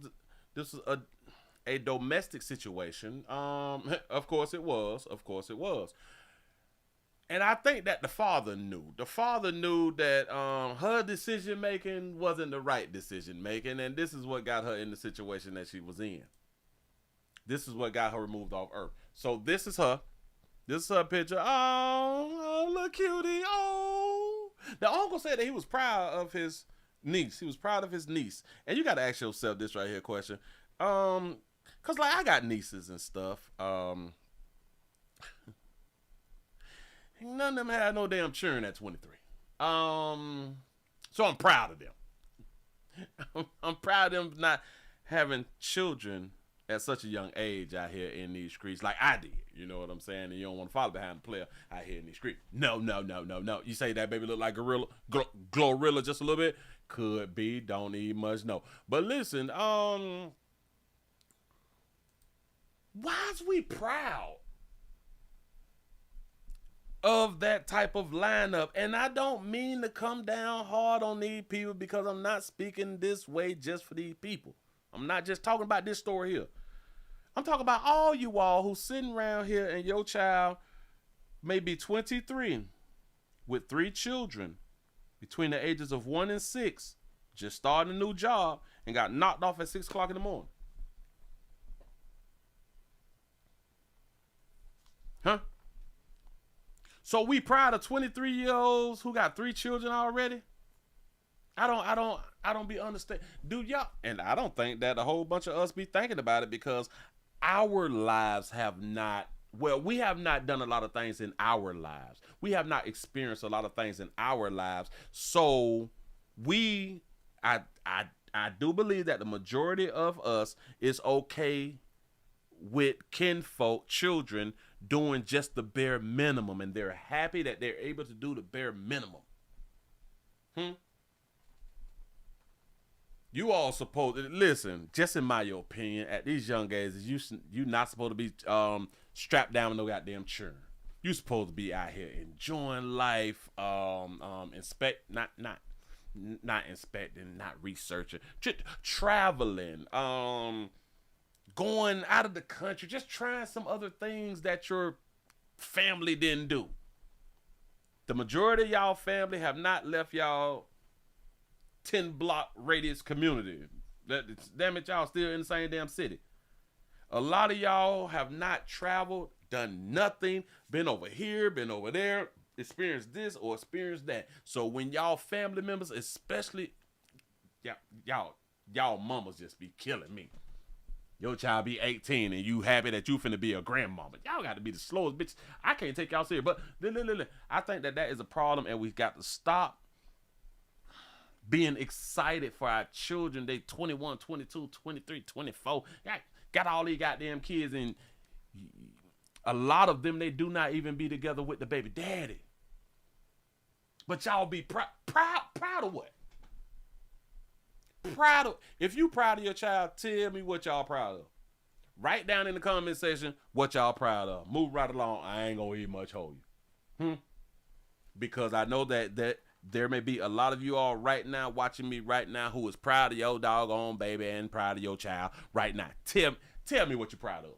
a domestic situation. Of course it was. And I think that the father knew. The father knew that her decision making wasn't the right decision making, and this is what got her in the situation that she was in. This is what got her removed off Earth. So this is her. This is her picture. Oh, look cutie. Oh. The uncle said that he was proud of his niece. He was proud of his niece. And you got to ask yourself this right here question. Because, like, I got nieces and stuff. None of them had no damn children at 23. So I'm proud of them. I'm proud of them not having children at such a young age out here in these streets like I did. You know what I'm saying? And you don't want to follow behind the player out here in these streets. No. You say that baby look like Glorilla just a little bit? Could be. Don't need much. No. But listen, why is we proud of that type of lineup? And I don't mean to come down hard on these people, because I'm not speaking this way just for these people. I'm not just talking about this story here. I'm talking about all you all who's sitting around here and your child may be 23 with 3 children between the ages of 1 and 6, just starting a new job and got knocked off at 6 o'clock in the morning. Huh? So we proud of 23-year-olds who got 3 children already? I don't be understand. Do y'all? And I don't think that a whole bunch of us be thinking about it, because our lives have not, we have not done a lot of things in our lives. We have not experienced a lot of things in our lives. So I do believe that the majority of us is okay with kinfolk children doing just the bare minimum, and they're happy that they're able to do the bare minimum. You all supposed to listen. Just in my opinion, at these young ages, you not supposed to be strapped down with no goddamn churn. You supposed to be out here enjoying life, not inspecting, not researching, traveling, going out of the country, just trying some other things that your family didn't do. The majority of y'all family have not left y'all 10-block radius community. Damn it, y'all still in the same damn city. A lot of y'all have not traveled, done nothing, been over here, been over there, experienced this or experienced that. So when y'all family members, especially y'all mamas just be killing me. Your child be 18 and you happy that you finna be a grandmama. Y'all got to be the slowest bitch. I can't take y'all serious. But I think that is a problem, and we got to stop being excited for our children. They 21, 22, 23, 24. Got all these goddamn kids, and a lot of them, they do not even be together with the baby daddy. But y'all be proud of what? If you proud of your child, tell me what y'all proud of. Write down in the comment section what y'all proud of. Move right along. I ain't gonna eat much hold you. Because I know that there may be a lot of you all right now watching me right now who is proud of your doggone baby and proud of your child right now. Tell me what you're proud of.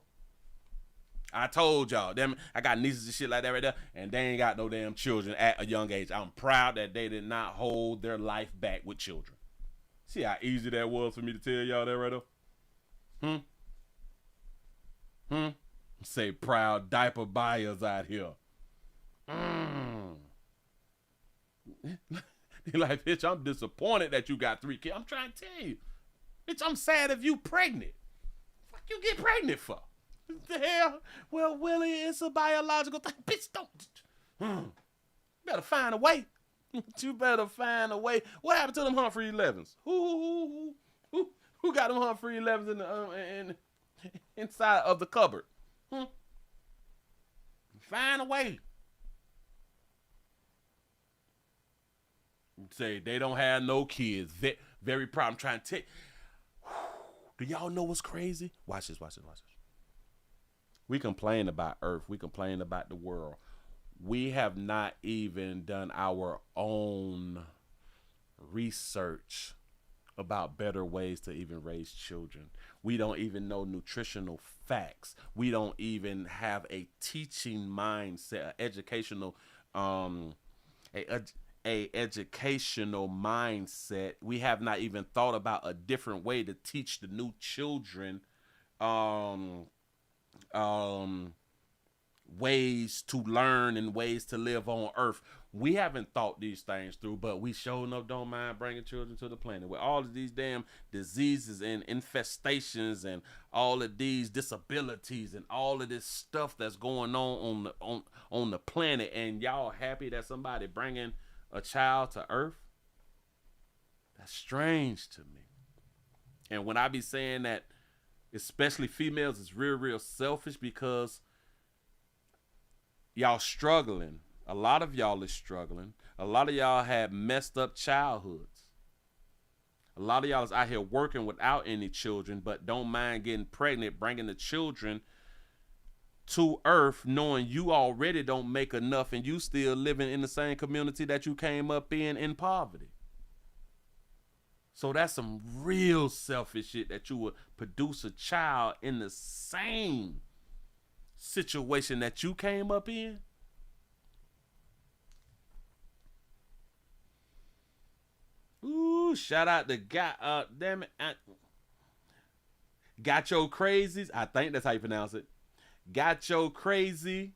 I told y'all, I got nieces and shit like that right there, and they ain't got no damn children at a young age. I'm proud that they did not hold their life back with children. See how easy that was for me to tell y'all that right there? Say proud diaper buyers out here. You're like, bitch, I'm disappointed that you got 3 kids. I'm trying to tell you. Bitch, I'm sad if you pregnant. What you get pregnant for? The hell? Well, Willie, it's a biological thing. Bitch, don't. Better find a way. You better find a way. What happened to them Humphrey 11s? Who got them Humphrey 11s in the inside of the cupboard? Find a way. Say they don't have no kids. Very proud. I'm trying to take. Do y'all know what's crazy? Watch this. We complain about Earth. We complain about the world. We have not even done our own research about better ways to even raise children. We don't even know nutritional facts. We don't even have a teaching mindset, educational educational mindset. We have not even thought about a different way to teach the new children ways to learn and ways to live on Earth. We haven't thought these things through, but we sure enough don't mind bringing children to the planet with all of these damn diseases and infestations and all of these disabilities and all of this stuff that's going on the planet. And y'all happy that somebody bringing a child to Earth? That's strange to me. And when I be saying that, especially females, is real selfish, because y'all struggling. A lot of y'all is struggling. A lot of y'all had messed up childhoods. A lot of y'all is out here working without any children, but don't mind getting pregnant, bringing the children to Earth, knowing you already don't make enough and you still living in the same community that you came up in poverty. So that's some real selfish shit, that you would produce a child in the same situation that you came up in. Ooh, shout out to damn it, Got Your Crazies. I think that's how you pronounce it. Got Your Crazy.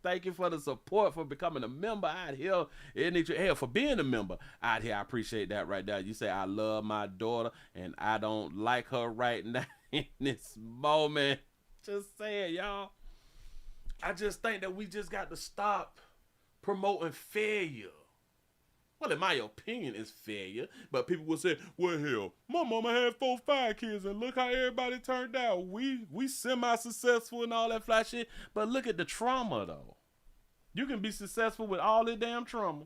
Thank you for the support, for becoming a member out here. Hell, for being a member out here. I appreciate that right there. You say, I love my daughter and I don't like her right now in this moment. Just saying, y'all. I just think that we just got to stop promoting failure. Well, in my opinion, it's failure. But people will say, well, hell, my mama had 4, 5 kids, and look how everybody turned out. We semi-successful and all that fly shit. But look at the trauma, though. You can be successful with all that damn trauma.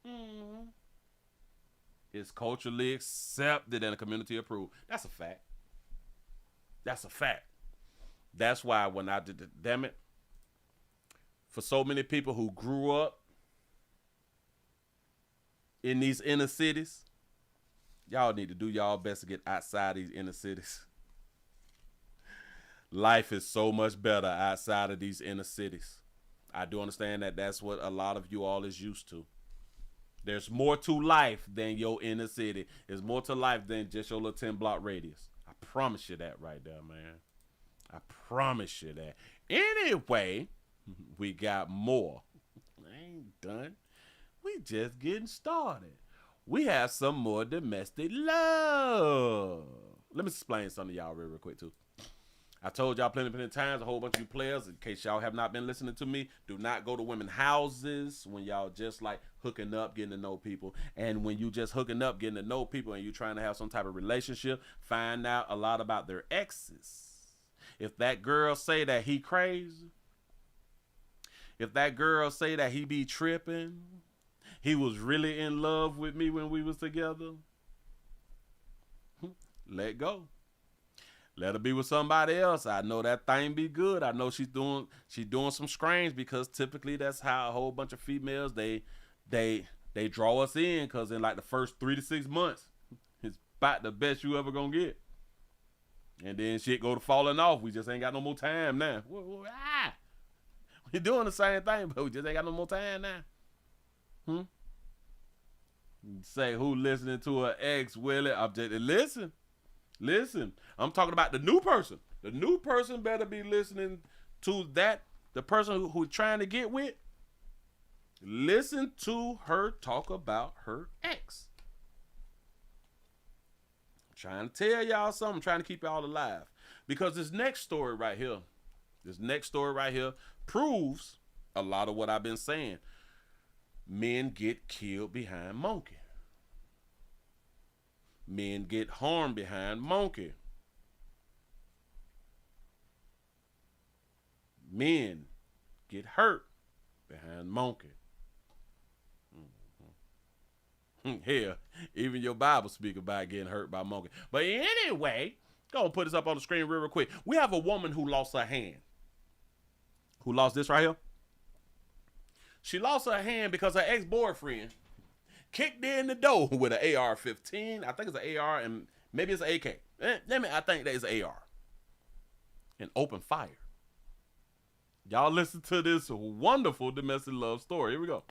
Mm-hmm. It's culturally accepted and the community approved. That's a fact. That's a fact. That's why when I did it, damn it, for so many people who grew up in these inner cities, y'all need to do y'all best to get outside these inner cities. Life is so much better outside of these inner cities. I do understand that that's what a lot of you all is used to. There's more to life than your inner city. There's more to life than just your little 10-block radius. I promise you that right there, man. I promise you that. Anyway, we got more. I ain't done. We just getting started. We have some more domestic love. Let me explain something to y'all real quick too. I told y'all plenty of times, a whole bunch of you players, in case y'all have not been listening to me, do not go to women's houses when y'all just like hooking up, getting to know people. And when you just hooking up, getting to know people, and you trying to have some type of relationship, find out a lot about their exes. If that girl say that he crazy, if that girl say that he be tripping, he was really in love with me when we was together, let go. Let her be with somebody else. I know that thing be good. I know she's doing some strange, because typically that's how a whole bunch of females, they draw us in, because in like the first 3 to 6 months, it's about the best you ever gonna get. And then shit go to falling off. We just ain't got no more time now. We're doing the same thing, but we just ain't got no more time now. Say who listening to an ex, Willie? I'm just listen. I'm talking about the new person. The new person better be listening to that. The person who's trying to get with. Listen to her talk about her ex. I'm trying to tell y'all something. I'm trying to keep y'all alive, because this next story right here proves a lot of what I've been saying. Men get killed behind monkey. Men get harmed behind monkey. Men get hurt behind monkey. Hell, even your Bible speak about getting hurt by a monkey. But anyway, go and put this up on the screen real quick. We have a woman who lost her hand. Who lost this right here? She lost her hand because her ex-boyfriend kicked in the door with an AR-15. I think it's an AR and maybe it's an AK. I think that is an AR. And opened fire. Y'all listen to this wonderful domestic love story. Here we go.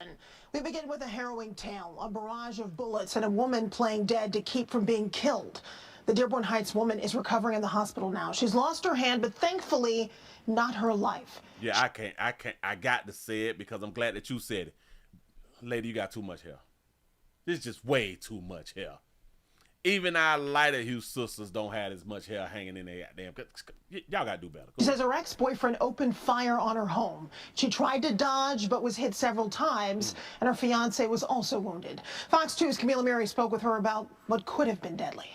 We begin with a harrowing tale, a barrage of bullets and a woman playing dead to keep from being killed. The Dearborn Heights woman is recovering in the hospital now. She's lost her hand, but thankfully not her life. Yeah, I got to say it because I'm glad that you said it. Lady, you got too much hair. This is just way too much hair. Even our lighter hue sisters don't have as much hair hanging in their goddamn. Y'all gotta do better. She says her ex-boyfriend opened fire on her home. She tried to dodge, but was hit several times, and her fiancé was also wounded. Fox 2's Camila Mary spoke with her about what could have been deadly.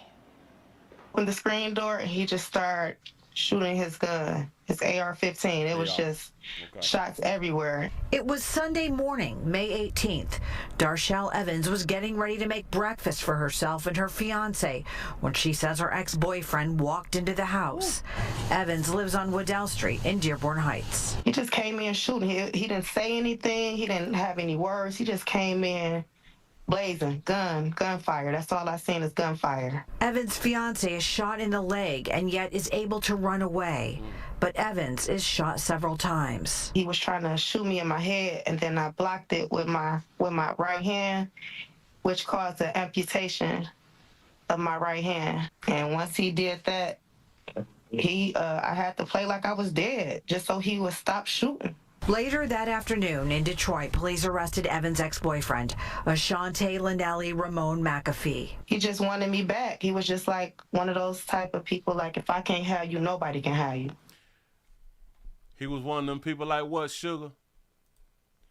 Opened the screen door, and he just started shooting his gun, his AR-15. It was just shots everywhere. It was Sunday morning, May 18th. Darshell Evans was getting ready to make breakfast for herself and her fiancé when she says her ex-boyfriend walked into the house. Evans lives on Waddell Street in Dearborn Heights. He just came in shooting. He didn't say anything. He didn't have any words. He just came in blazing, gunfire. That's all I seen is gunfire. Evans' fiancé is shot in the leg and yet is able to run away. But Evans is shot several times. He was trying to shoot me in my head, and then I blocked it with my right hand, which caused an amputation of my right hand. And once he did that, I had to play like I was dead just so he would stop shooting. Later that afternoon in Detroit, police arrested Evans' ex-boyfriend, Ashante Linnelli Ramon McAfee. He just wanted me back. He was just like one of those type of people, like, if I can't have you, nobody can have you. He was one of them people like what, Sugar?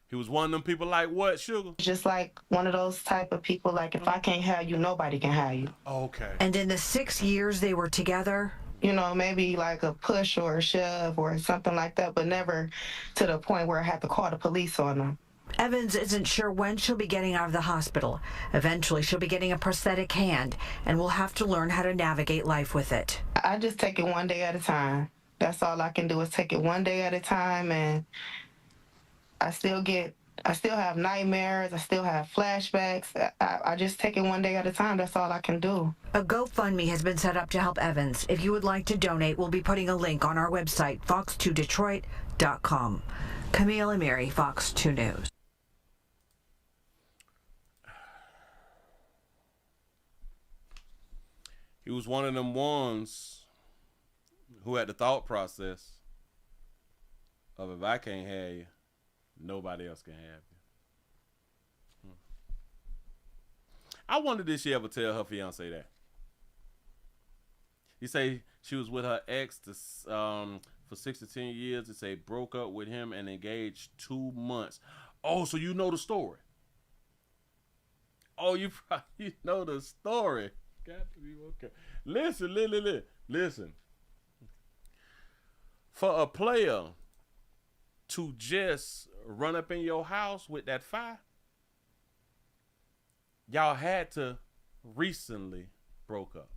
He was one of them people like what, Sugar? Just like one of those type of people, like, if I can't have you, nobody can have you. Okay. And in the 6 years they were together, you know, maybe like a push or a shove or something like that, but never to the point where I had to call the police on them. Evans isn't sure when she'll be getting out of the hospital. Eventually, she'll be getting a prosthetic hand and will have to learn how to navigate life with it. I just take it one day at a time. That's all I can do is take it one day at a time, and I still have nightmares. I still have flashbacks. I just take it one day at a time. That's all I can do. A GoFundMe has been set up to help Evans. If you would like to donate, we'll be putting a link on our website, fox2detroit.com. Camille Amiri, Fox 2 News. He was one of them ones who had the thought process of, if I can't have you, nobody else can have you. I wonder, did she ever tell her fiance that? He say she was with her ex for 6 to 10 years. He say broke up with him and engaged 2 months. Oh, so you know the story. Oh, you probably know the story. Got to be okay. Listen. For a player to just run up in your house with that fire, y'all had to recently broke up.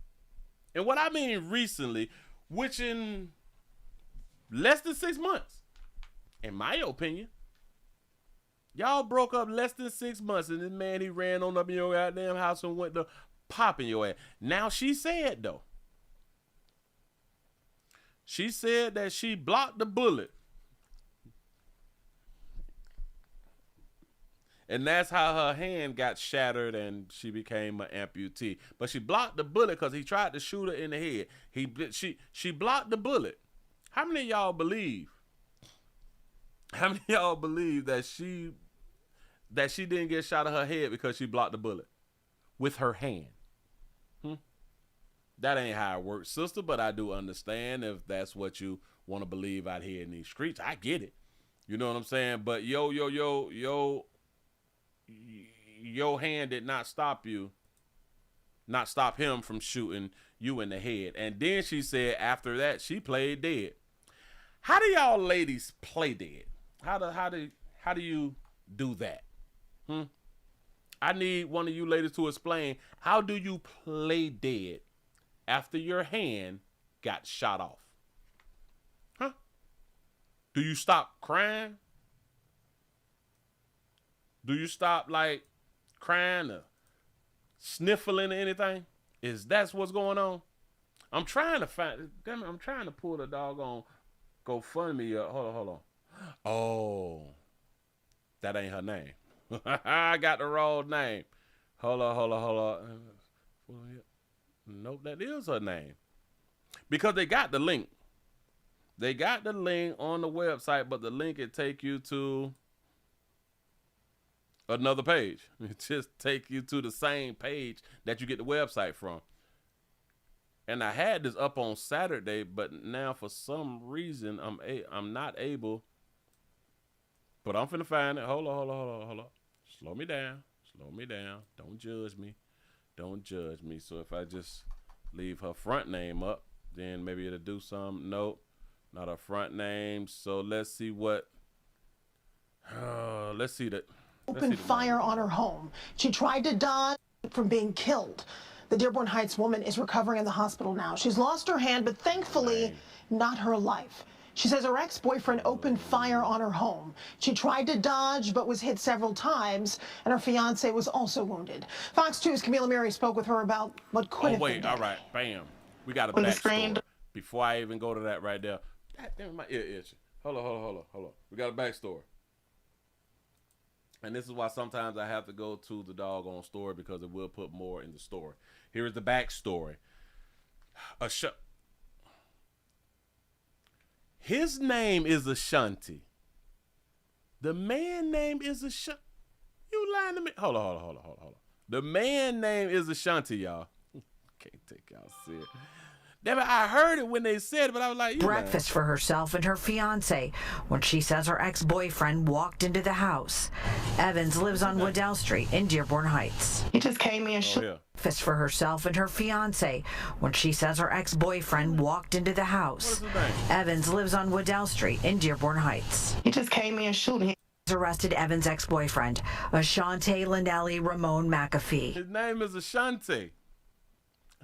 And what I mean recently, which in less than 6 months, in my opinion. Y'all broke up less than 6 months, and this man, he ran on up in your goddamn house and went to popping your ass. Now, she said, though, she said that she blocked the bullet. And that's how her hand got shattered and she became an amputee. But she blocked the bullet because he tried to shoot her in the head. She blocked the bullet. How many of y'all believe? How many of y'all believe that she didn't get shot in her head because she blocked the bullet with her hand? That ain't how it works, sister, but I do understand if that's what you want to believe out here in these streets. I get it. You know what I'm saying? But your hand did not stop him from shooting you in the head. And then she said after that she played dead. How do y'all ladies play dead? How do you do that? I need one of you ladies to explain, how do you play dead after your hand got shot off? Huh? Do you stop crying? Do you stop, like, crying or sniffling or anything? That's what's going on? I'm trying to find, damn it, I'm trying to pull the doggone GoFundMe up. Hold on. Oh, that ain't her name. I got the wrong name. Hold on. Nope, that is her name. Because they got the link. They got the link on the website, but the link will take you to another page. It just take you to the same page that you get the website from. And I had this up on Saturday, but now for some reason I'm not able. But I'm finna find it. Hold on. Slow me down. Don't judge me. So if I just leave her front name up, then maybe it'll do some. Nope, not her front name. So let's see what. Let's see that. Opened fire on her home. She tried to dodge from being killed. The Dearborn Heights woman is recovering in the hospital now. She's lost her hand, but thankfully not her life. She says her ex-boyfriend opened fire on her home. She tried to dodge, but was hit several times, and her fiance was also wounded. Fox 2's Camila Mary spoke with her about what could have been. All right, bam. We got a backstory. Before I even go to that right there. God damn, my ear itching. Hold on. We got a backstory. And this is why sometimes I have to go to the doggone story, because it will put more in the story. Here is the backstory. His name is Ashanti. The man name is Ashanti. You lying to me? Hold on. The man name is Ashanti, y'all. Can't take y'all serious. Damn it, I heard it when they said it, but I was like, breakfast for herself and her fiance when she says her ex-boyfriend walked into the house. Evans lives on Waddell Street in Dearborn Heights. He just came in. Breakfast for herself and her fiance when she says her ex-boyfriend walked into the house. Evans lives on Waddell Street in Dearborn Heights. He just came in shooting. Arrested Evans' ex-boyfriend, Ashante Lindelli Ramon McAfee. His name is Ashanti.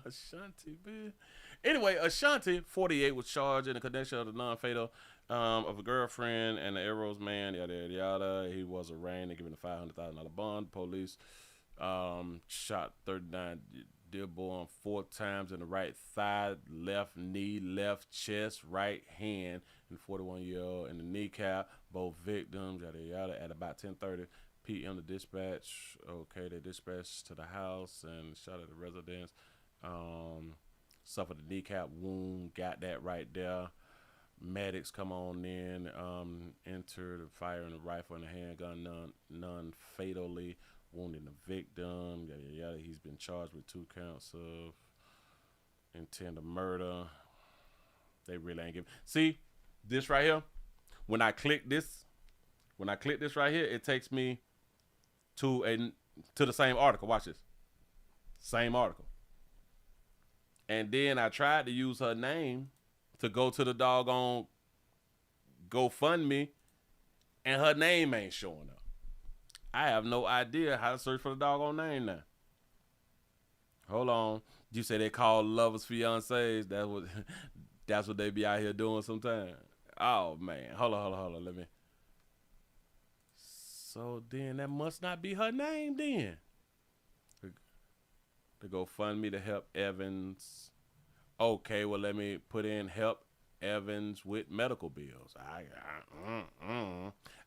Ashanti, man. Anyway, Ashanti, 48, was charged in the connection of the non-fatal of a girlfriend and the Arrows man, yada. He was arraigned and given a $500,000 bond. Police shot 39 Dearborn 4 times in the right thigh, left knee, left chest, right hand, and 41-year-old in the kneecap. Both victims, yada, at about 10:30 p.m. the dispatch. Okay, they dispatched to the house and shot at the residence. Suffered a kneecap wound, got that right there. Medics come on in, enter the fire in the rifle and the handgun, none fatally wounding the victim, yada. He's been charged with 2 counts of intent to murder. They really ain't giving. See, this right here, when I click this right here, it takes me to the same article. Watch this. Same article. And then I tried to use her name to go to the doggone GoFundMe, and her name ain't showing up. I have no idea how to search for the doggone name now. Hold on. You say they call lovers fiancés? That's what they be out here doing sometimes. Oh man. Hold on. Let me. So then that must not be her name then. To GoFundMe to help Evans. Okay, well, let me put in help Evans with medical bills.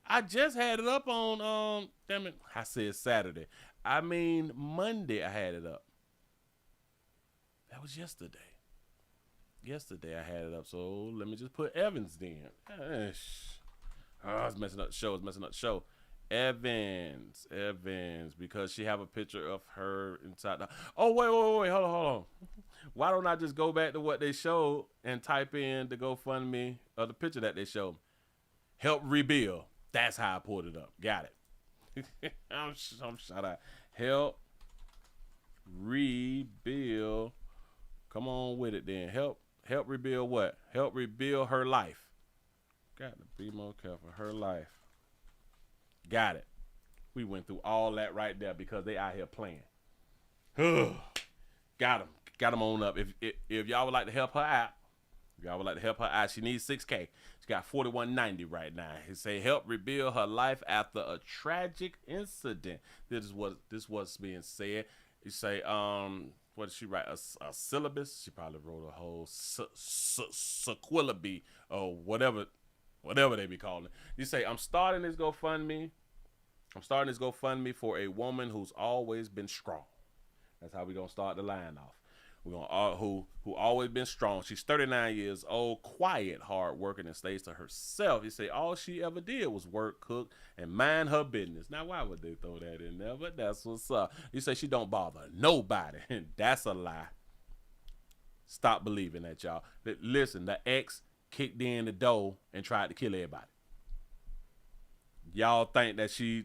I just had it up on, damn it, I said Saturday. I mean, Monday I had it up. That was yesterday. Yesterday I had it up, so let me just put Evans then. It's messing up the show. Evans, because she have a picture of her inside the. Oh wait, hold on. Why don't I just go back to what they showed and type in the GoFundMe of the picture that they showed? Help rebuild. That's how I pulled it up. Got it. I'm shut out. Help rebuild. Come on with it then. Help rebuild what? Help rebuild her life. Got to be more careful. Her life. Got it. We went through all that right there because they out here playing. Got them on up. If y'all would like to help her out, she needs $6K. She got $41.90 right now. He say help rebuild her life after a tragic incident. This is what's being said. You say what did she write? A syllabus? She probably wrote a whole sequillaby or whatever they be calling it. You say I'm starting this GoFundMe for a woman who's always been strong. That's how we gonna start the line off. We're gonna who always been strong. She's 39 years old, quiet, hardworking, and stays to herself. You say all she ever did was work, cook, and mind her business. Now, why would they throw that in there? But that's what's up. You say she don't bother nobody, and that's a lie. Stop believing that, y'all. Listen, the ex kicked in the door and tried to kill everybody. Y'all think that she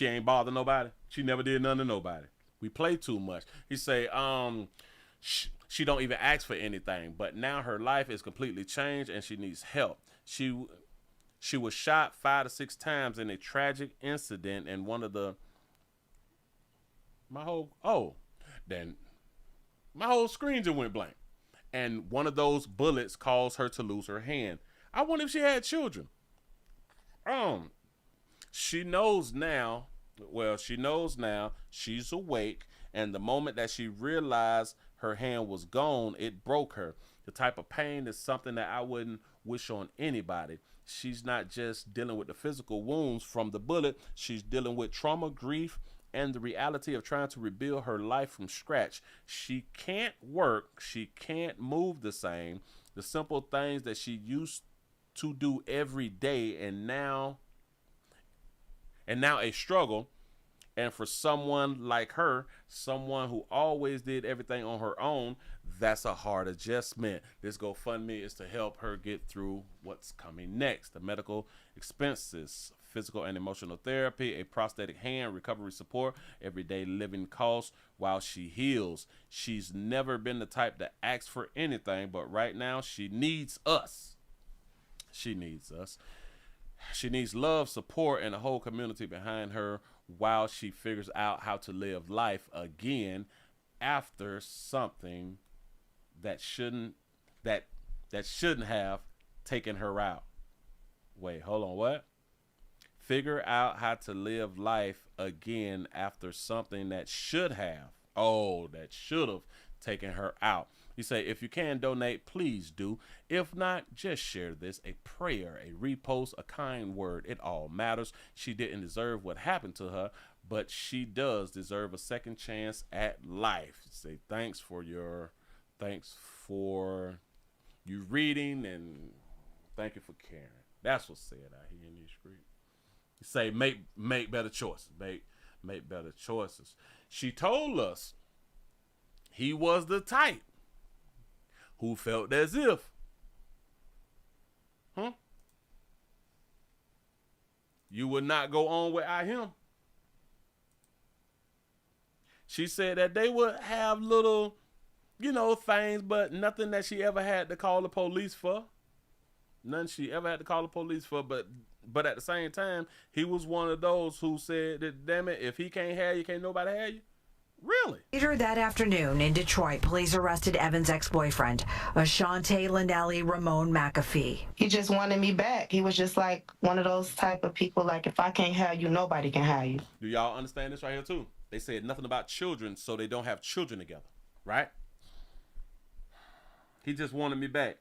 ain't bother nobody? She never did nothing to nobody. We play too much. He say, she don't even ask for anything, but now her life is completely changed and she needs help. She was shot 5 to 6 times in a tragic incident, and my whole screen just went blank. And one of those bullets caused her to lose her hand. I wonder if she had children. She knows now. Well, she knows now. She's awake, and the moment that she realized her hand was gone, it broke her. The type of pain is something that I wouldn't wish on anybody. She's not just dealing with the physical wounds from the bullet. She's dealing with trauma, grief, and the reality of trying to rebuild her life from scratch. She can't work. She can't move the same. The simple things that she used to do every day, and now a struggle. And for someone like her, someone who always did everything on her own, that's a hard adjustment. This GoFundMe is to help her get through what's coming next. The medical expenses, physical and emotional therapy, a prosthetic hand, recovery support, everyday living costs while she heals. She's never been the type to ask for anything, but right now she needs us. She needs us. She needs love, support, and a whole community behind her while she figures out how to live life again after something that shouldn't have taken her out. Wait, hold on, what? Figure out how to live life again after something that should have taken her out. You say, if you can donate, please do. If not, just share this. A prayer, a repost, a kind word. It all matters. She didn't deserve what happened to her, but she does deserve a second chance at life. Say thanks for you reading, and thank you for caring. That's what's said out here in these streets. You say make better choices. Make better choices. She told us he was the type who felt as if, you would not go on without him. She said that they would have little, things, but nothing that she ever had to call the police for. None she ever had to call the police for, but at the same time, he was one of those who said that, damn it, if he can't have you, can't nobody have you. Really? Later that afternoon in Detroit, police arrested Evan's ex-boyfriend, Ashante Lindelli Ramon McAfee. He just wanted me back. He was just like one of those type of people, like, if I can't have you, nobody can have you. Do y'all understand this right here, too? They said nothing about children, so they don't have children together, right? He just wanted me back.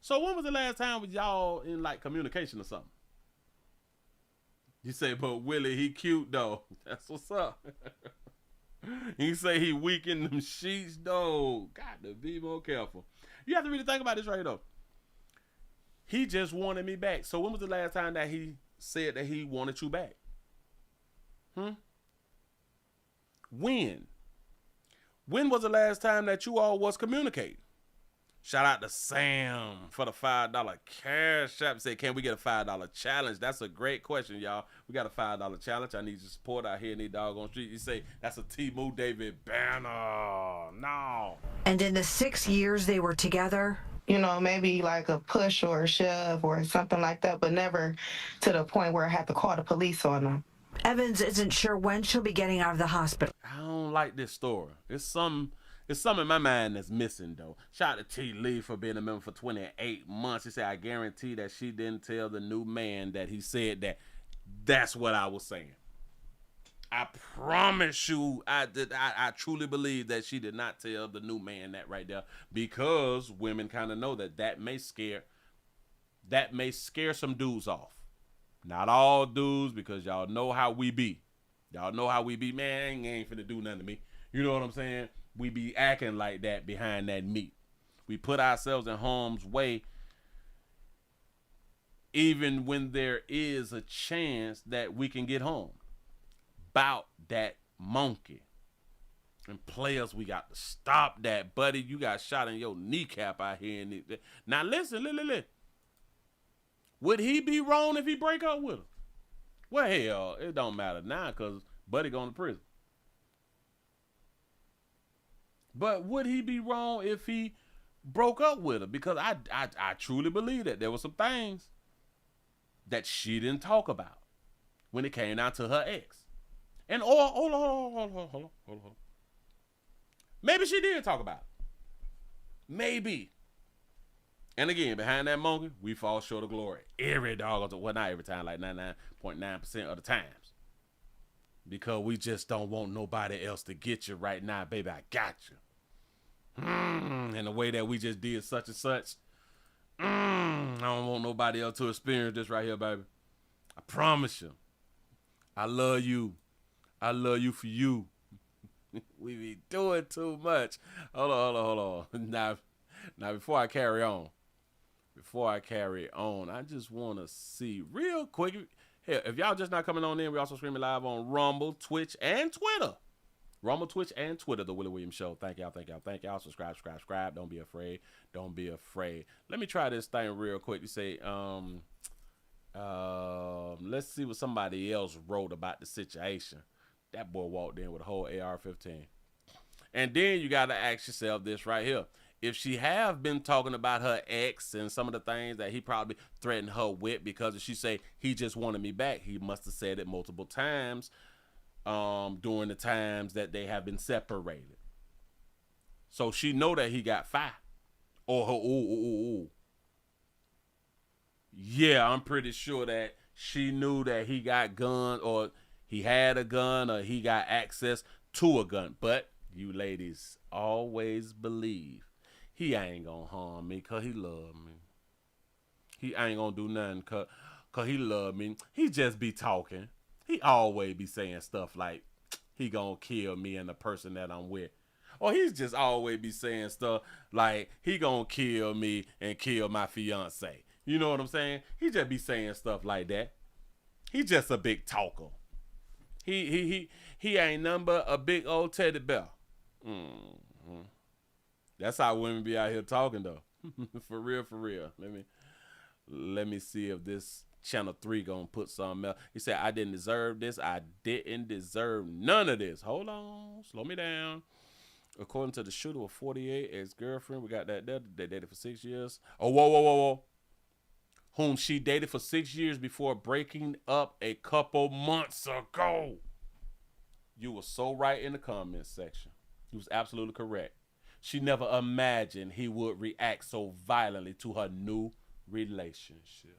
So when was the last time with y'all in, like, communication or something? You say, but Willie, he cute, though. That's what's up. You say he weak in them sheets, though. Got to be more careful. You have to really think about this right here, though. He just wanted me back. So when was the last time that he said that he wanted you back? When? When was the last time that you all was communicating? Shout out to Sam for the $5 cash app. Say, can we get a $5 challenge? That's a great question, y'all. We got a $5 challenge. I need your support out here in the doggone street. You say, that's a T-Moo David banner. No. And in the 6 years they were together, maybe like a push or a shove or something like that, but never to the point where I had to call the police on them. Evans isn't sure when she'll be getting out of the hospital. I don't like this story. It's something in my mind that's missing, though. Shout out to T. Lee for being a member for 28 months. He said, I guarantee that she didn't tell the new man that he said that. That's what I was saying. I promise you, I truly believe that she did not tell the new man that right there, because women kind of know that may scare some dudes off. Not all dudes, because y'all know how we be. Y'all know how we be. Man, you ain't finna do nothing to me. You know what I'm saying? We be acting like that behind that meat. We put ourselves in harm's way even when there is a chance that we can get home. About that monkey. And players, we got to stop that, buddy. You got shot in your kneecap out here. Now listen. Would he be wrong if he break up with her? Well, hell, it don't matter now because Buddy going to prison. But would he be wrong if he broke up with her? Because I truly believe that there were some things that she didn't talk about when it came down to her ex. And hold on. Maybe she did talk about it. Maybe. And again, behind that monkey, we fall short of glory. Every dog, well, not every time, like 99.9% of the times. Because we just don't want nobody else to get you right now, baby. I got you. And the way that we just did such and such, I don't want nobody else to experience this right here, baby. I promise you. I love you. I love you for you. We be doing too much. Hold on. Now, before I carry on, I just want to see real quick. Here, if y'all just not coming on in, we also streaming live on Rumble, Twitch, and Twitter. Rumble, Twitch, and Twitter, The Willie Williams Show. Thank y'all. Subscribe. Don't be afraid. Let me try this thing real quick. You say, let's see what somebody else wrote about the situation. That boy walked in with a whole AR-15. And then you got to ask yourself this right here. If she have been talking about her ex and some of the things that he probably threatened her with, because if she say, he just wanted me back, he must have said it multiple times during the times that they have been separated. So she know that he got fired. Yeah, I'm pretty sure that she knew that he got guns, or he had a gun, or he got access to a gun. But you ladies always believe he ain't gonna harm me because he love me. He ain't gonna do nothing because he love me. He just be talking. He always be saying stuff like he gonna kill me and the person that I'm with. Or he's just always be saying stuff like he gonna kill me and kill my fiance. You know what I'm saying? He just be saying stuff like that. He just a big talker. He ain't nothing but a big old teddy bear. That's how women be out here talking though. For real. Let me see if this Channel 3 gonna put something else. He said, I didn't deserve this. I didn't deserve none of this. Hold on. Slow me down. According to the shooter of 48, ex-girlfriend, we got that there. They dated for 6 years. Oh, whoa. Whom she dated for 6 years before breaking up a couple months ago. You were so right in the comments section. You was absolutely correct. She never imagined he would react so violently to her new relationship.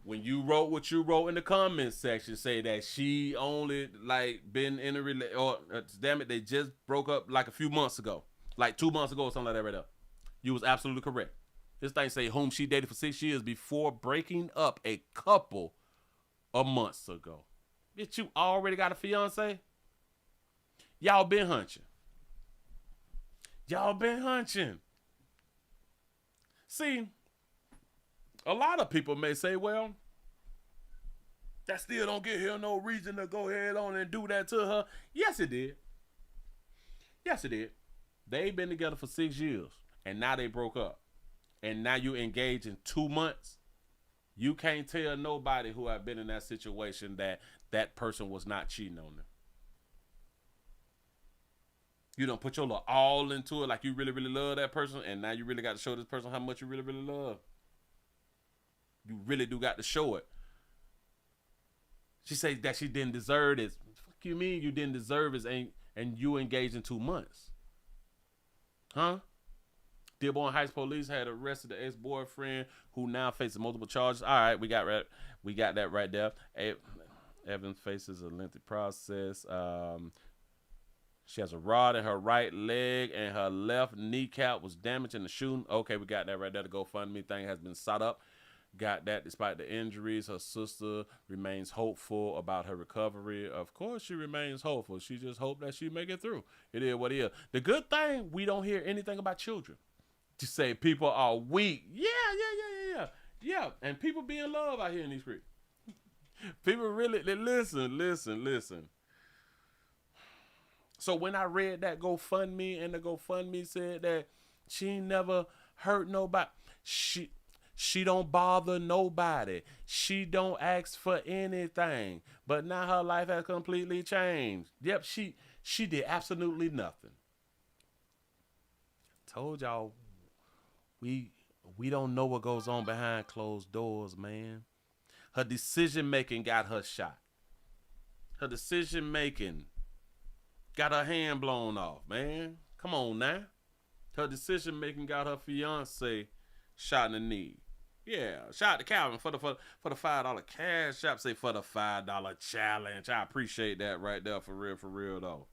When you wrote what you wrote in the comments section, say that she only been in a relationship, or damn it, they just broke up like a few months ago, like 2 months ago or something like that right there. You was absolutely correct. This thing say whom she dated for 6 years before breaking up a couple of months ago. Bitch, you already got a fiance? Y'all been hunching. See, a lot of people may say, well, that still don't give her no reason to go ahead on and do that to her. Yes, it did. They've been together for 6 years, and now they broke up. And now you engage in 2 months. You can't tell nobody who have been in that situation that that person was not cheating on them. You don't put your little all into it like you really, really love that person, and now you really got to show this person how much you really, really love. You really do got to show it. She said that she didn't deserve this. Fuck you mean you didn't deserve this and you engaged in 2 months? Huh? Dearborn Heights police had arrested the ex-boyfriend who now faces multiple charges. All right, we got that right there. Evans faces a lengthy process. She has a rod in her right leg and her left kneecap was damaged in the shooting. Okay, we got that right there. The GoFundMe thing has been set up. Got that. Despite the injuries, her sister remains hopeful about her recovery. Of course, she remains hopeful. She just hopes that she make it through. It is what it is. The good thing, we don't hear anything about children. To say people are weak. Yeah. And people be in love out here in these streets. People really, listen. So when I read that GoFundMe and the GoFundMe said that she never hurt nobody, she don't bother nobody. She don't ask for anything. But now her life has completely changed. Yep, she did absolutely nothing. Told y'all, we don't know what goes on behind closed doors, man. Her decision making got her shot. Her decision making got her hand blown off, man. Come on now. Her decision making got her fiance shot in the knee. Yeah, shout out to Calvin for the $5 cash app. Say for the $5 challenge. I appreciate that right there, for real though.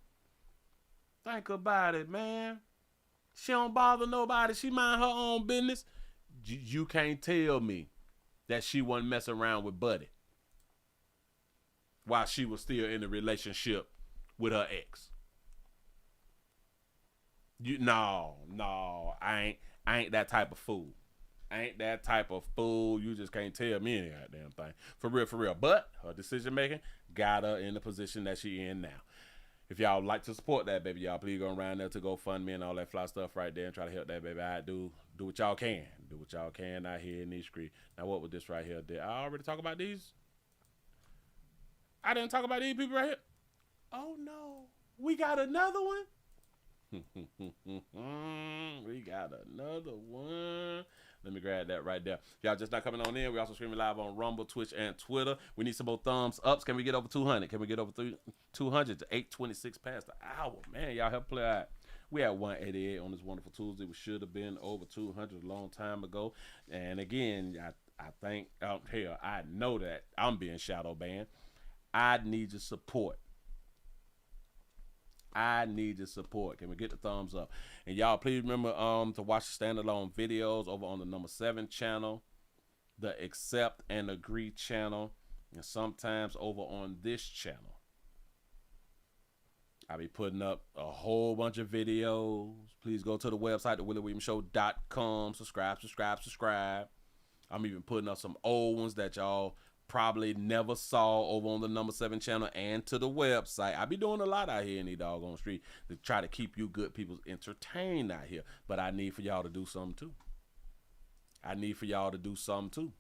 Think about it, man. She don't bother nobody. She mind her own business. You can't tell me that she wasn't messing around with Buddy while she was still in a relationship with her ex. No, I ain't that type of fool. You just can't tell me any goddamn thing. For real. But her decision making got her in the position that she in now. If y'all like to support that, baby, y'all please go around there to GoFundMe and all that fly stuff right there and try to help that, baby. I do what y'all can. Do what y'all can out here in these streets. Now, what was this right here? Did I already talk about these? I didn't talk about these people right here. Oh, no. We got another one? We got another one. Let me grab that right there. If y'all just not coming on in, we also streaming live on Rumble, Twitch, and Twitter. We need some more thumbs ups. Can we get over 200? Can we get over 200 to 826 past the hour? Man, y'all help play out. We had 188 on this wonderful Tuesday. We should have been over 200 a long time ago. And again, I think, hell, I know that I'm being shadow banned. I need your support. Can we get the thumbs up? And y'all please remember to watch the standalone videos over on the number 7 channel, the Accept and Agree channel, and sometimes over on this channel. I'll be putting up a whole bunch of videos. Please go to the website, thewilliewilliamsshow.com. Subscribe. I'm even putting up some old ones that y'all probably never saw over on the number 7 channel and to the website. I be doing a lot out here in the doggone street to try to keep you good people entertained out here. But I need for y'all to do something too.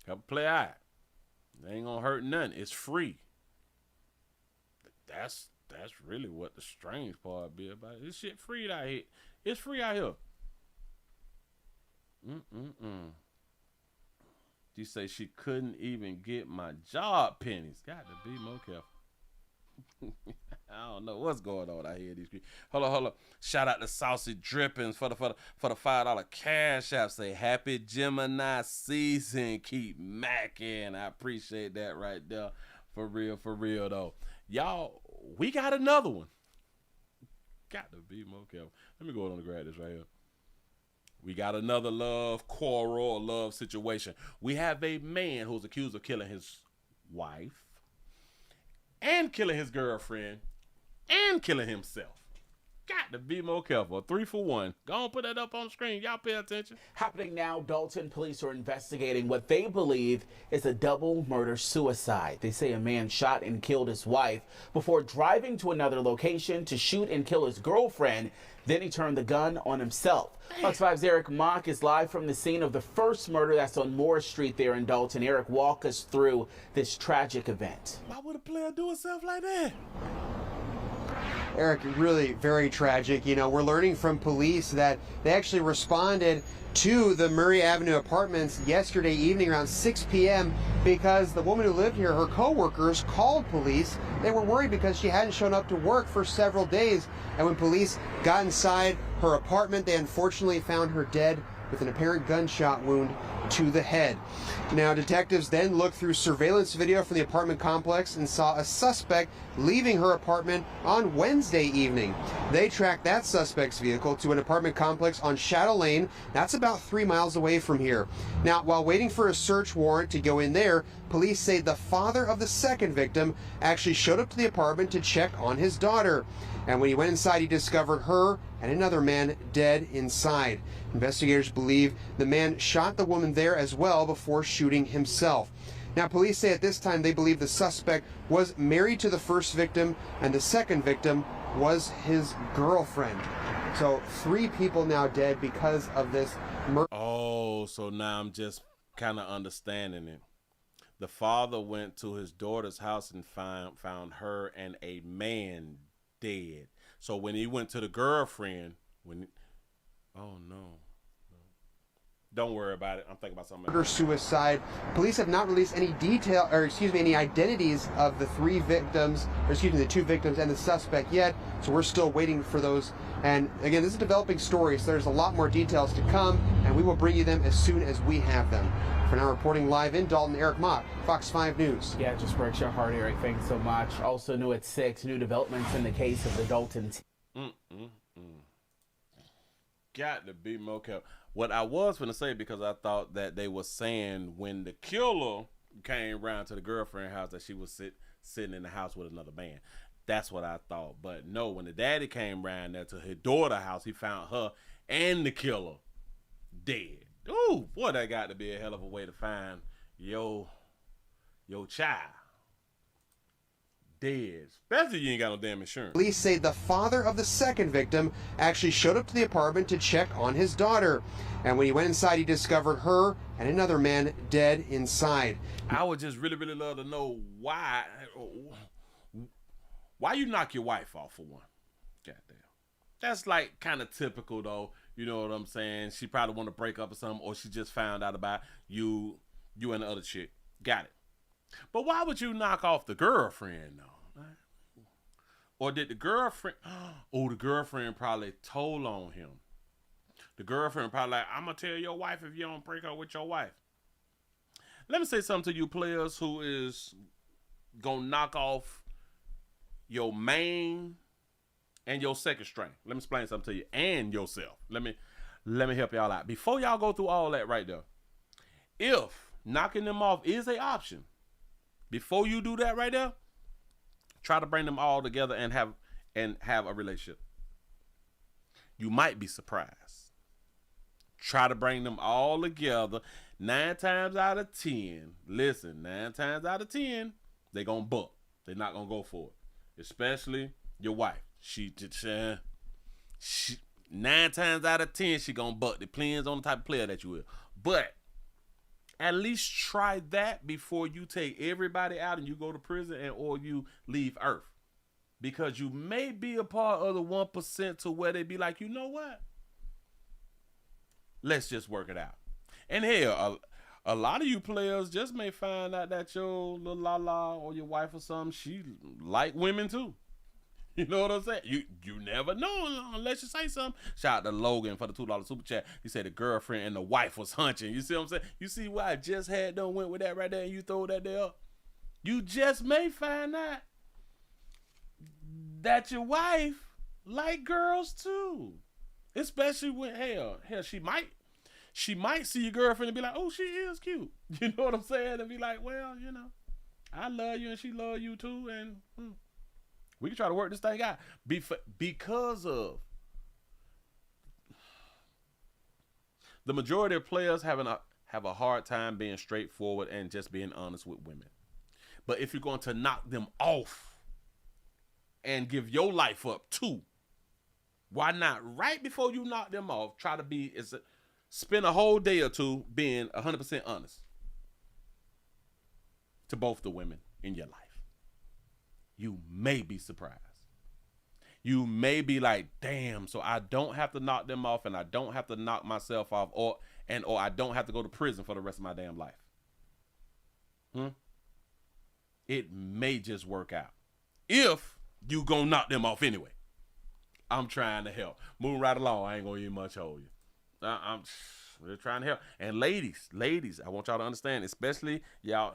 Help play out. It ain't gonna hurt nothing. It's free. That's really what the strange part be about it. This shit free out here. It's free out here. She say she couldn't even get my job pennies. Got to be more careful. I don't know what's going on out here in these streets. Hold on. Shout out to Saucy Drippings for the $5 cash app. Say happy Gemini season. Keep macking. I appreciate that right there. For real though. Y'all, we got another one. Got to be more careful. Let me go on and grab this right here. We got another love quarrel or love situation. We have a man who's accused of killing his wife and killing his girlfriend and killing himself. Got to be more careful. 3 for 1. Go on, put that up on the screen. Y'all pay attention. Happening now, Dalton police are investigating what they believe is a double murder-suicide. They say a man shot and killed his wife before driving to another location to shoot and kill his girlfriend. Then he turned the gun on himself. Fox 5's Eric Mock is live from the scene of the first murder that's on Morris Street there in Dalton. Eric, walk us through this tragic event. Why would a player do himself like that? Eric, really very tragic. You know, we're learning from police that they actually responded to the Murray Avenue apartments yesterday evening around 6 p.m. because the woman who lived here, her co-workers, called police. They were worried because she hadn't shown up to work for several days. And when police got inside her apartment, they unfortunately found her dead with an apparent gunshot wound to the head. Now, detectives then looked through surveillance video from the apartment complex and saw a suspect leaving her apartment on Wednesday evening. They tracked that suspect's vehicle to an apartment complex on Shadow Lane. That's about 3 miles away from here. Now, while waiting for a search warrant to go in there, police say the father of the second victim actually showed up to the apartment to check on his daughter. And when he went inside, he discovered her and another man dead inside. Investigators believe the man shot the woman there as well before shooting himself. Now, police say at this time they believe the suspect was married to the first victim and the second victim was his girlfriend. So 3 people now dead because of this murder. Oh, so now I'm just kind of understanding it. The father went to his daughter's house and found her and a man dead. So when he went to the girlfriend, oh no. Don't worry about it. I'm thinking about something else. Suicide. Police have not released any any identities of the 3 victims, the 2 victims and the suspect yet. So we're still waiting for those. And again, this is a developing story, so there's a lot more details to come, and we will bring you them as soon as we have them. For now, reporting live in Dalton, Eric Mott, Fox 5 News. Yeah, it just breaks your heart, Eric. Thanks so much. Also new at 6, new developments in the case of the Dalton. Got to be more careful. What I was going to say, because I thought that they were saying when the killer came around to the girlfriend's house that she was sitting in the house with another man. That's what I thought. But no, when the daddy came around there to his daughter's house, he found her and the killer dead. Ooh, boy, that got to be a hell of a way to find your child dead, especially you ain't got no damn insurance. Police say the father of the second victim actually showed up to the apartment to check on his daughter. And when he went inside, he discovered her and another man dead inside. I would just really, really love to know why you knock your wife off for one. Goddamn. That's like kind of typical though. You know what I'm saying? She probably want to break up or something, or she just found out about you and the other chick. Got it. But why would you knock off the girlfriend though? Or did the girlfriend? Oh, the girlfriend probably told on him. The girlfriend probably like, I'm gonna tell your wife if you don't break up with your wife. Let me say something to you players who is gonna knock off your main and your second string. Let me explain something to you and yourself. Let me help y'all out. Before y'all go through all that right there, if knocking them off is an option, before you do that right there, try to bring them all together and have a relationship. You might be surprised. Try to bring them all together. 9 times out of 10, listen, 9 times out of 10, they're going to buck. They're not going to go for it. Especially your wife. She 9 times out of 10, she going to buck. Depends on the type of player that you are. But at least try that before you take everybody out and you go to prison or you leave Earth. Because you may be a part of the 1% to where they be like, you know what? Let's just work it out. And hell, a lot of you players just may find out that your little la-la or your wife or something, she like women too. You know what I'm saying? You never know unless you say something. Shout out to Logan for the $2 super chat. He said the girlfriend and the wife was hunching. You see what I'm saying? You see why I just went with that right there and you throw that there up? You just may find out that your wife like girls too. Especially when hell, she might see your girlfriend and be like, oh, she is cute. You know what I'm saying? And be like, well, you know, I love you and she love you too, and we can try to work this thing out. Because of the majority of players have a hard time being straightforward and just being honest with women. But if you're going to knock them off and give your life up too, why not right before you knock them off, spend a whole day or two being 100% honest to both the women in your life. You may be surprised. You may be like, damn, so I don't have to knock them off and I don't have to knock myself off or I don't have to go to prison for the rest of my damn life. It may just work out. If you gonna knock them off anyway. I'm trying to help. Moving right along, I ain't gonna even much hold you. We're trying to help. And ladies, I want y'all to understand, especially y'all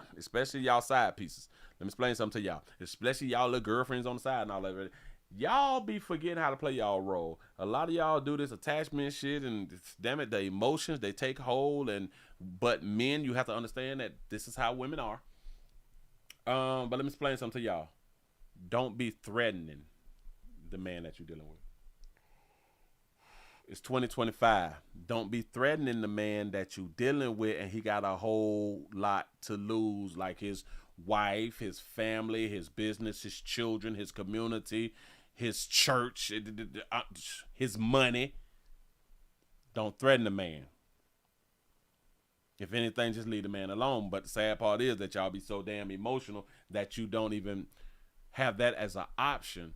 side pieces. Let me explain something to y'all. Especially y'all little girlfriends on the side and all that. Y'all be forgetting how to play y'all role. A lot of y'all do this attachment shit, and damn it, the emotions, they take hold. But men, you have to understand that this is how women are. But let me explain something to y'all. Don't be threatening the man that you're dealing with. It's 2025. Don't be threatening the man that you're dealing with and he got a whole lot to lose, like his wife, his family, his business, his children, his community, his church, his money. Don't threaten the man. If anything, just leave the man alone. But the sad part is that y'all be so damn emotional that you don't even have that as an option.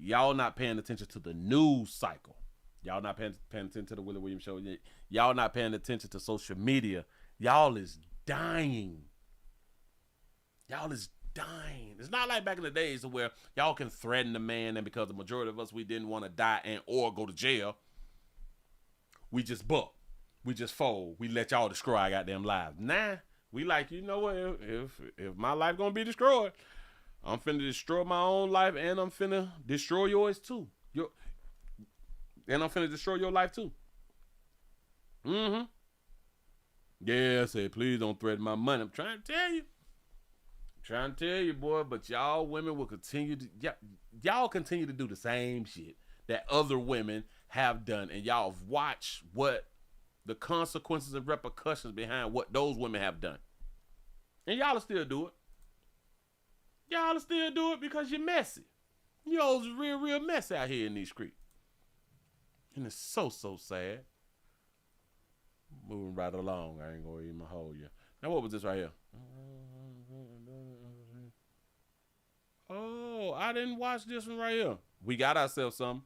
Y'all not paying attention to the news cycle. Y'all not paying attention to the Willie Williams show. Y'all not paying attention to social media. Y'all is dying. Y'all is dying. It's not like back in the days where y'all can threaten the man, and because the majority of us, we didn't want to die and or go to jail, we just buck. We just fold. We let y'all destroy our goddamn lives. Nah, we like, you know what? If my life gonna be destroyed, I'm finna destroy my own life, and I'm finna destroy yours too. And I'm finna destroy your life too. Yeah, I say, please don't threaten my money. I'm trying to tell you, boy, but y'all women will continue to, y'all continue to do the same shit that other women have done, and y'all have watched what the consequences and repercussions behind what those women have done. And y'all will still do it. Y'all will still do it because you're messy. Y'all's real messy out here in these streets. And it's so sad. Moving right along. I ain't gonna even hold you. Now what was this right here? Oh, I didn't watch this one right here. We got ourselves something.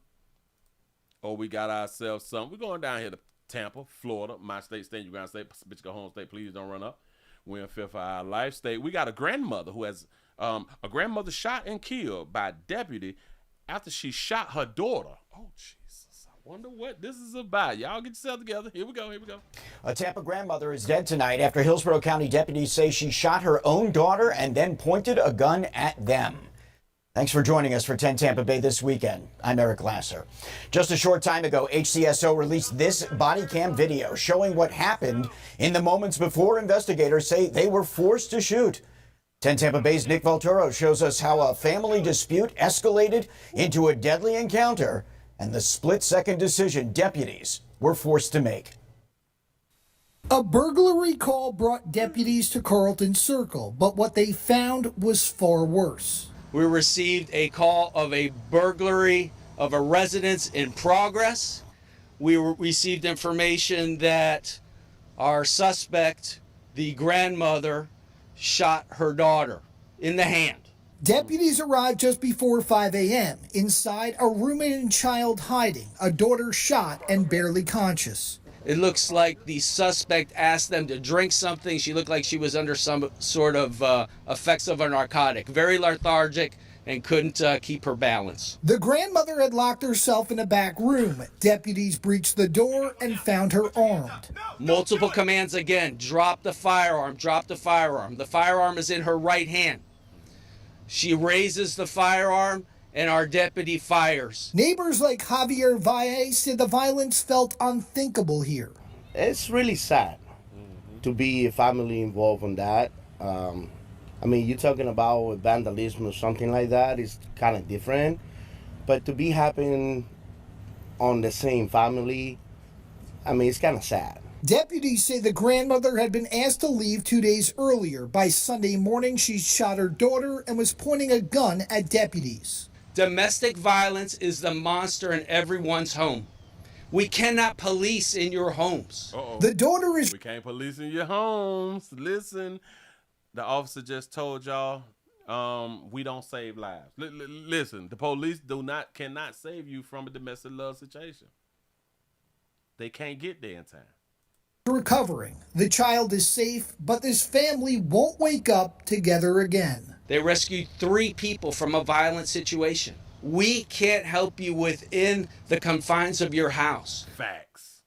We're going down here to Tampa, Florida, my state, St. Ground State, bitch, go home state, please don't run up. We're in fear for our life state. We got a grandmother who has a grandmother shot and killed by a deputy after she shot her daughter. Oh, Jesus. I wonder what this is about. Y'all get yourself together. Here we go. A Tampa grandmother is dead tonight after Hillsborough County deputies say she shot her own daughter and then pointed a gun at them. Thanks for joining us for 10 Tampa Bay This Weekend. I'm Eric Lasser. Just a short time ago, HCSO released this body cam video showing what happened in the moments before investigators say they were forced to shoot. 10 Tampa Bay's Nick Volturo shows us how a family dispute escalated into a deadly encounter and the split-second decision deputies were forced to make. A burglary call brought deputies to Carlton Circle, but what they found was far worse. We received a call of a burglary of a residence in progress. We received information that our suspect, the grandmother, shot her daughter in the hand. Deputies arrived just before 5 a.m. inside a roommate and child hiding, a daughter shot and barely conscious. It looks like the suspect asked them to drink something. She looked like she was under some sort of effects of a narcotic. Very lethargic and couldn't keep her balance. The grandmother had locked herself in a back room. Deputies breached the door and found her armed. Multiple commands again. Drop the firearm, drop the firearm. The firearm is in her right hand. She raises the firearm and our deputy fires. Neighbors like Javier Valle said the violence felt unthinkable here. It's really sad to be a family involved in that. I mean, you're talking about vandalism or something like that is kind of different, but to be happening on the same family, I mean, it's kind of sad. Deputies say the grandmother had been asked to leave 2 days earlier. By Sunday morning, she shot her daughter and was pointing a gun at deputies. Domestic violence is the monster in everyone's home. We cannot police in your homes. The daughter is... We can't police in your homes. Listen, the officer just told y'all, we don't save lives. Listen, the police cannot save you from a domestic love situation. They can't get there in time. Recovering. The child is safe, but this family won't wake up together again. They rescued 3 people from a violent situation. We can't help you within the confines of your house. Facts.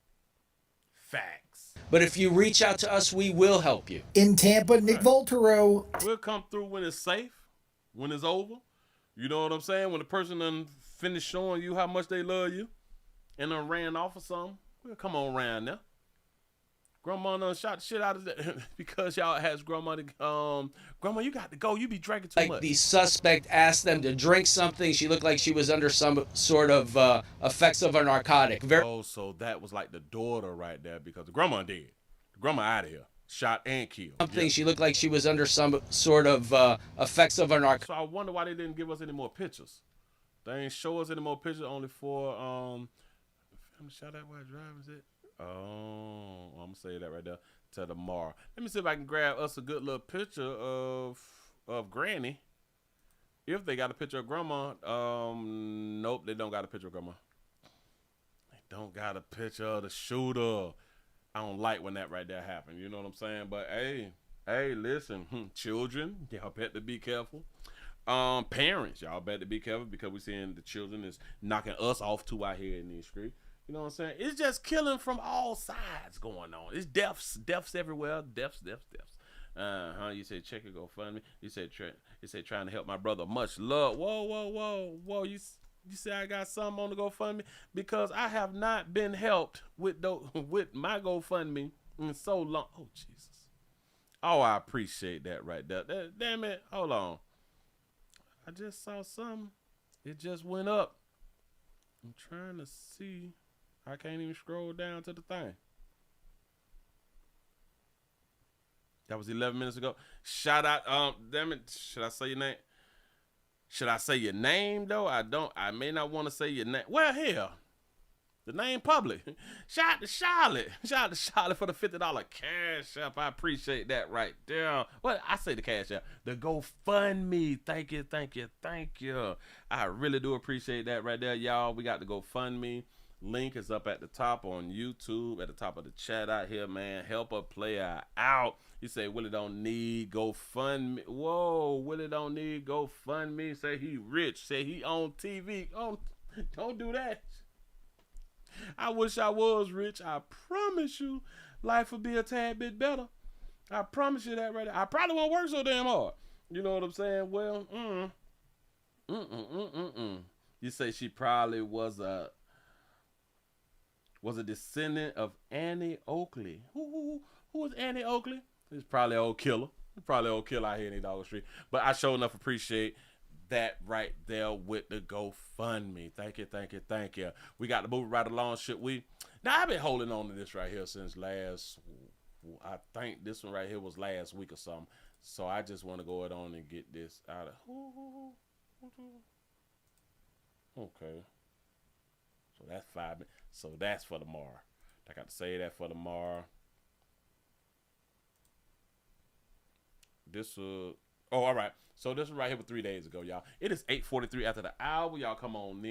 But if you reach out to us, we will help you. In Tampa, Nick Voltero. We'll come through when it's safe, when it's over. You know what I'm saying? When the person done finished showing you how much they love you and done ran off or something, we'll come on around now. Grandma done shot the shit out of that because y'all has grandma Grandma, you got to go. You be drinking too much. The suspect asked them to drink something. She looked like she was under some sort of effects of a narcotic. So that was like the daughter right there because the grandma dead. The grandma out of here. Shot and killed. Yeah. She looked like she was under some sort of effects of a narcotic. So I wonder why they didn't give us any more pictures. They ain't show us any more pictures, only for shot at while driving, is it? Oh, I'm gonna say that right there to tomorrow. Let me see if I can grab us a good little picture of Granny. If they got a picture of Grandma, nope, they don't got a picture of Grandma. They don't got a picture of the shooter. I don't like when that right there happened. You know what I'm saying? But hey, listen, children, y'all better be careful. Parents, y'all better be careful because we seeing the children is knocking us off too out here in these streets. You know what I'm saying? It's just killing from all sides going on. It's deaths everywhere. Deaths. You say check it, GoFundMe. You say trying to help my brother. Much love. Whoa. You say I got something on the GoFundMe because I have not been helped with my GoFundMe in so long. Oh Jesus. Oh, I appreciate that right there. Damn it. Hold on. I just saw something. It just went up. I'm trying to see. I can't even scroll down to the thing. That was 11 minutes ago. Shout out, damn it, should I say your name? Should I say your name though? I may not want to say your name. Well, hell, the name public. Shout out to Charlotte. Shout out to Charlotte for the $50 cash app. I appreciate that right there. Well, I say the cash app. The GoFundMe. Thank you. I really do appreciate that right there, y'all. We got the GoFundMe. Link is up at the top on YouTube, at the top of the chat out here, man. Help a player out. You say, Willie don't need GoFundMe. Whoa, Willie don't need GoFundMe. Say he rich. Say he on TV. Oh, don't do that. I wish I was rich. I promise you, life would be a tad bit better. I promise you that right there. I probably won't work so damn hard. You know what I'm saying? Well, You say she probably was a descendant of Annie Oakley. Who was Annie Oakley? It's probably an old killer. Probably an old killer out here in the Dog Street. But I sure enough appreciate that right there with the GoFundMe. Thank you. We got to move right along, should we? Now, I've been holding on to this right here since I think this one right here was last week or something. So I just want to go on and get this out of. Okay. So that's 5 minutes. So that's for tomorrow. I got to say that for tomorrow. All right. So this was right here for 3 days ago, y'all. It is 8:43 after the hour. Y'all come on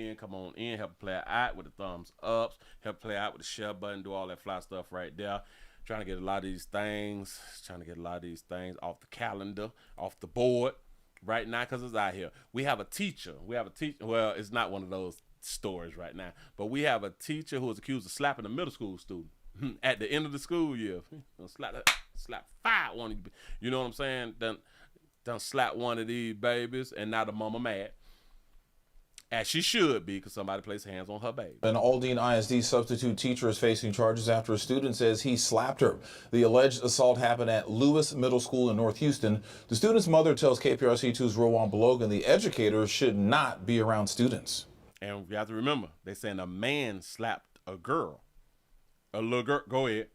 in, help play out with the thumbs ups, help play out with the share button, do all that fly stuff right there. Trying to get a lot of these things off the calendar, off the board right now because it's out here. We have a teacher. Well, it's not one of those stories right now, but we have a teacher who was accused of slapping a middle school student at the end of the school year. Slap 5 one. You know what I'm saying? Done slap one of these babies, and now the mama mad. As she should be, because somebody placed hands on her baby. An Aldine ISD substitute teacher is facing charges after a student says he slapped her. The alleged assault happened at Lewis Middle School in North Houston. The student's mother tells KPRC2's Rowan Belogan the educators should not be around students. And you have to remember, they're saying a man slapped a girl. A little girl. Go ahead.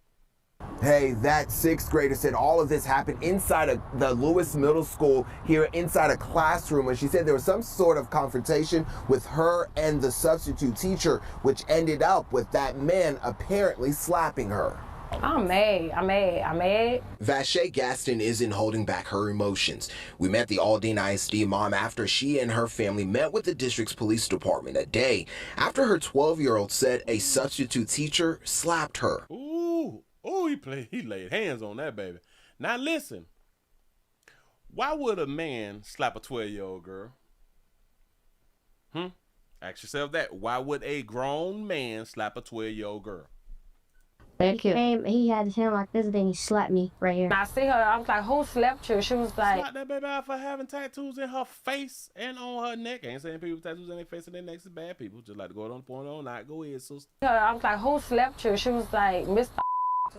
Hey, that 6th grader said all of this happened inside of the Lewis Middle School here inside a classroom. And she said there was some sort of confrontation with her and the substitute teacher, which ended up with that man apparently slapping her. I'm mad. Vache Gaston isn't holding back her emotions. We met the Aldine ISD mom after she and her family met with the district's police department a day after her 12-year-old said a substitute teacher slapped her. Ooh, he laid hands on that baby. Now listen, why would a man slap a 12-year-old girl? Ask yourself that. Why would a grown man slap a 12-year-old girl? Thank you. He had his hand like this, then he slapped me right here. I see her, I was like, who slapped you? She was like, Slap that baby out for having tattoos in her face and on her neck. I ain't saying people with tattoos in their face and their necks is bad people. Just like to go on the point on not go ahead, sister. I was like, who slapped you? She was like, Mr.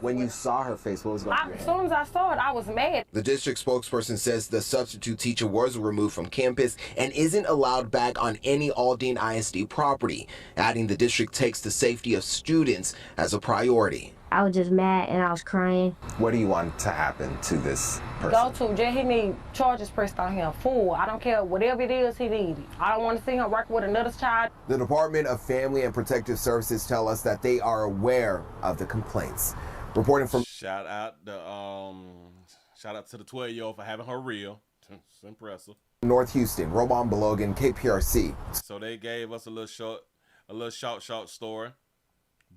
When you saw her face, what was going on? As soon as I saw it, I was mad. The district spokesperson says the substitute teacher was removed from campus and isn't allowed back on any Aldine ISD property, adding the district takes the safety of students as a priority. I was just mad and I was crying. What do you want to happen to this person? Go to jail. He need charges pressed on him. Full. I don't care. Whatever it is, he needed. I don't want to see him working with another child. The Department of Family and Protective Services tell us that they are aware of the complaints. Reporting from shout out to the 12-year-old for having her real. It's impressive. North Houston, Robon Belogan, KPRC. So they gave us a little short story.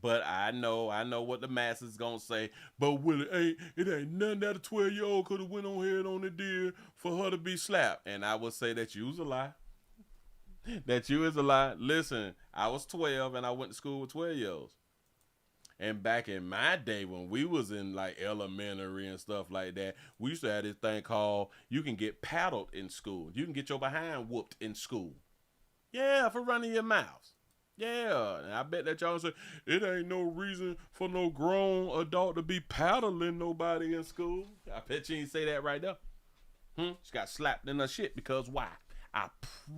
But I know what the masses gonna say. But Willie, it ain't nothing that a 12-year-old could have went on ahead on and did for her to be slapped. And I would say that you was a lie. That you is a lie. Listen, I was 12 and I went to school with 12-year-olds. And back in my day when we was in like elementary and stuff like that, we used to have this thing called you can get paddled in school. You can get your behind whooped in school. Yeah, for running your mouth. Yeah, and I bet that y'all say, it ain't no reason for no grown adult to be paddling nobody in school. I bet you ain't say that right there. She got slapped in her shit because why? I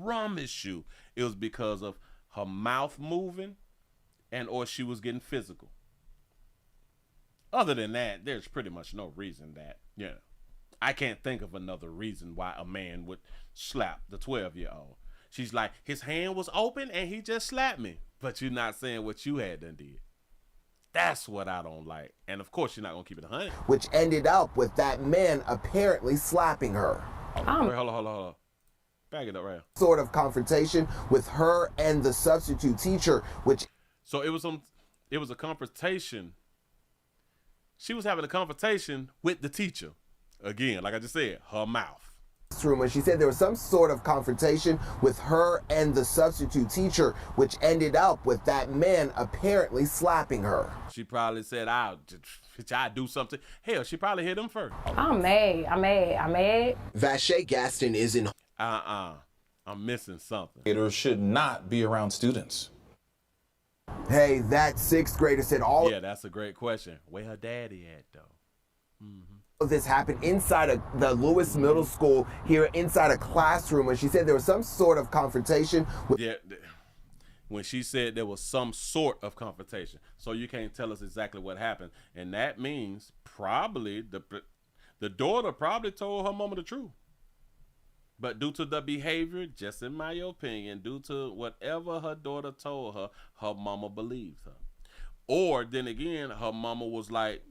promise you it was because of her mouth moving and or she was getting physical. Other than that, there's pretty much no reason that, I can't think of another reason why a man would slap the 12-year-old. She's like, his hand was open and he just slapped me. But you're not saying what you had done did. That's what I don't like. And of course, you're not going to keep it 100. Which ended up with that man apparently slapping her. Wait, hold on. Back it up right. Sort of confrontation with her and the substitute teacher, which... So it was a confrontation. She was having a confrontation with the teacher. Again, like I just said, her mouth. When she said there was some sort of confrontation with her and the substitute teacher, which ended up with that man apparently slapping her. She probably said, I'll do something. Hell, she probably hit him first. I'm mad. Vache Gaston is in... I'm missing something. Educators should not be around students. Hey, that sixth grader said all... Yeah, that's a great question. Where her daddy at, though? This happened inside of the Lewis Middle School here inside a classroom, and she said there was some sort of confrontation with... Yeah, when she said there was some sort of confrontation, so you can't tell us exactly what happened, and that means probably the daughter probably told her mama the truth, but due to the behavior, just in my opinion, due to whatever her daughter told her, her mama believed her. Or then again, her mama was like,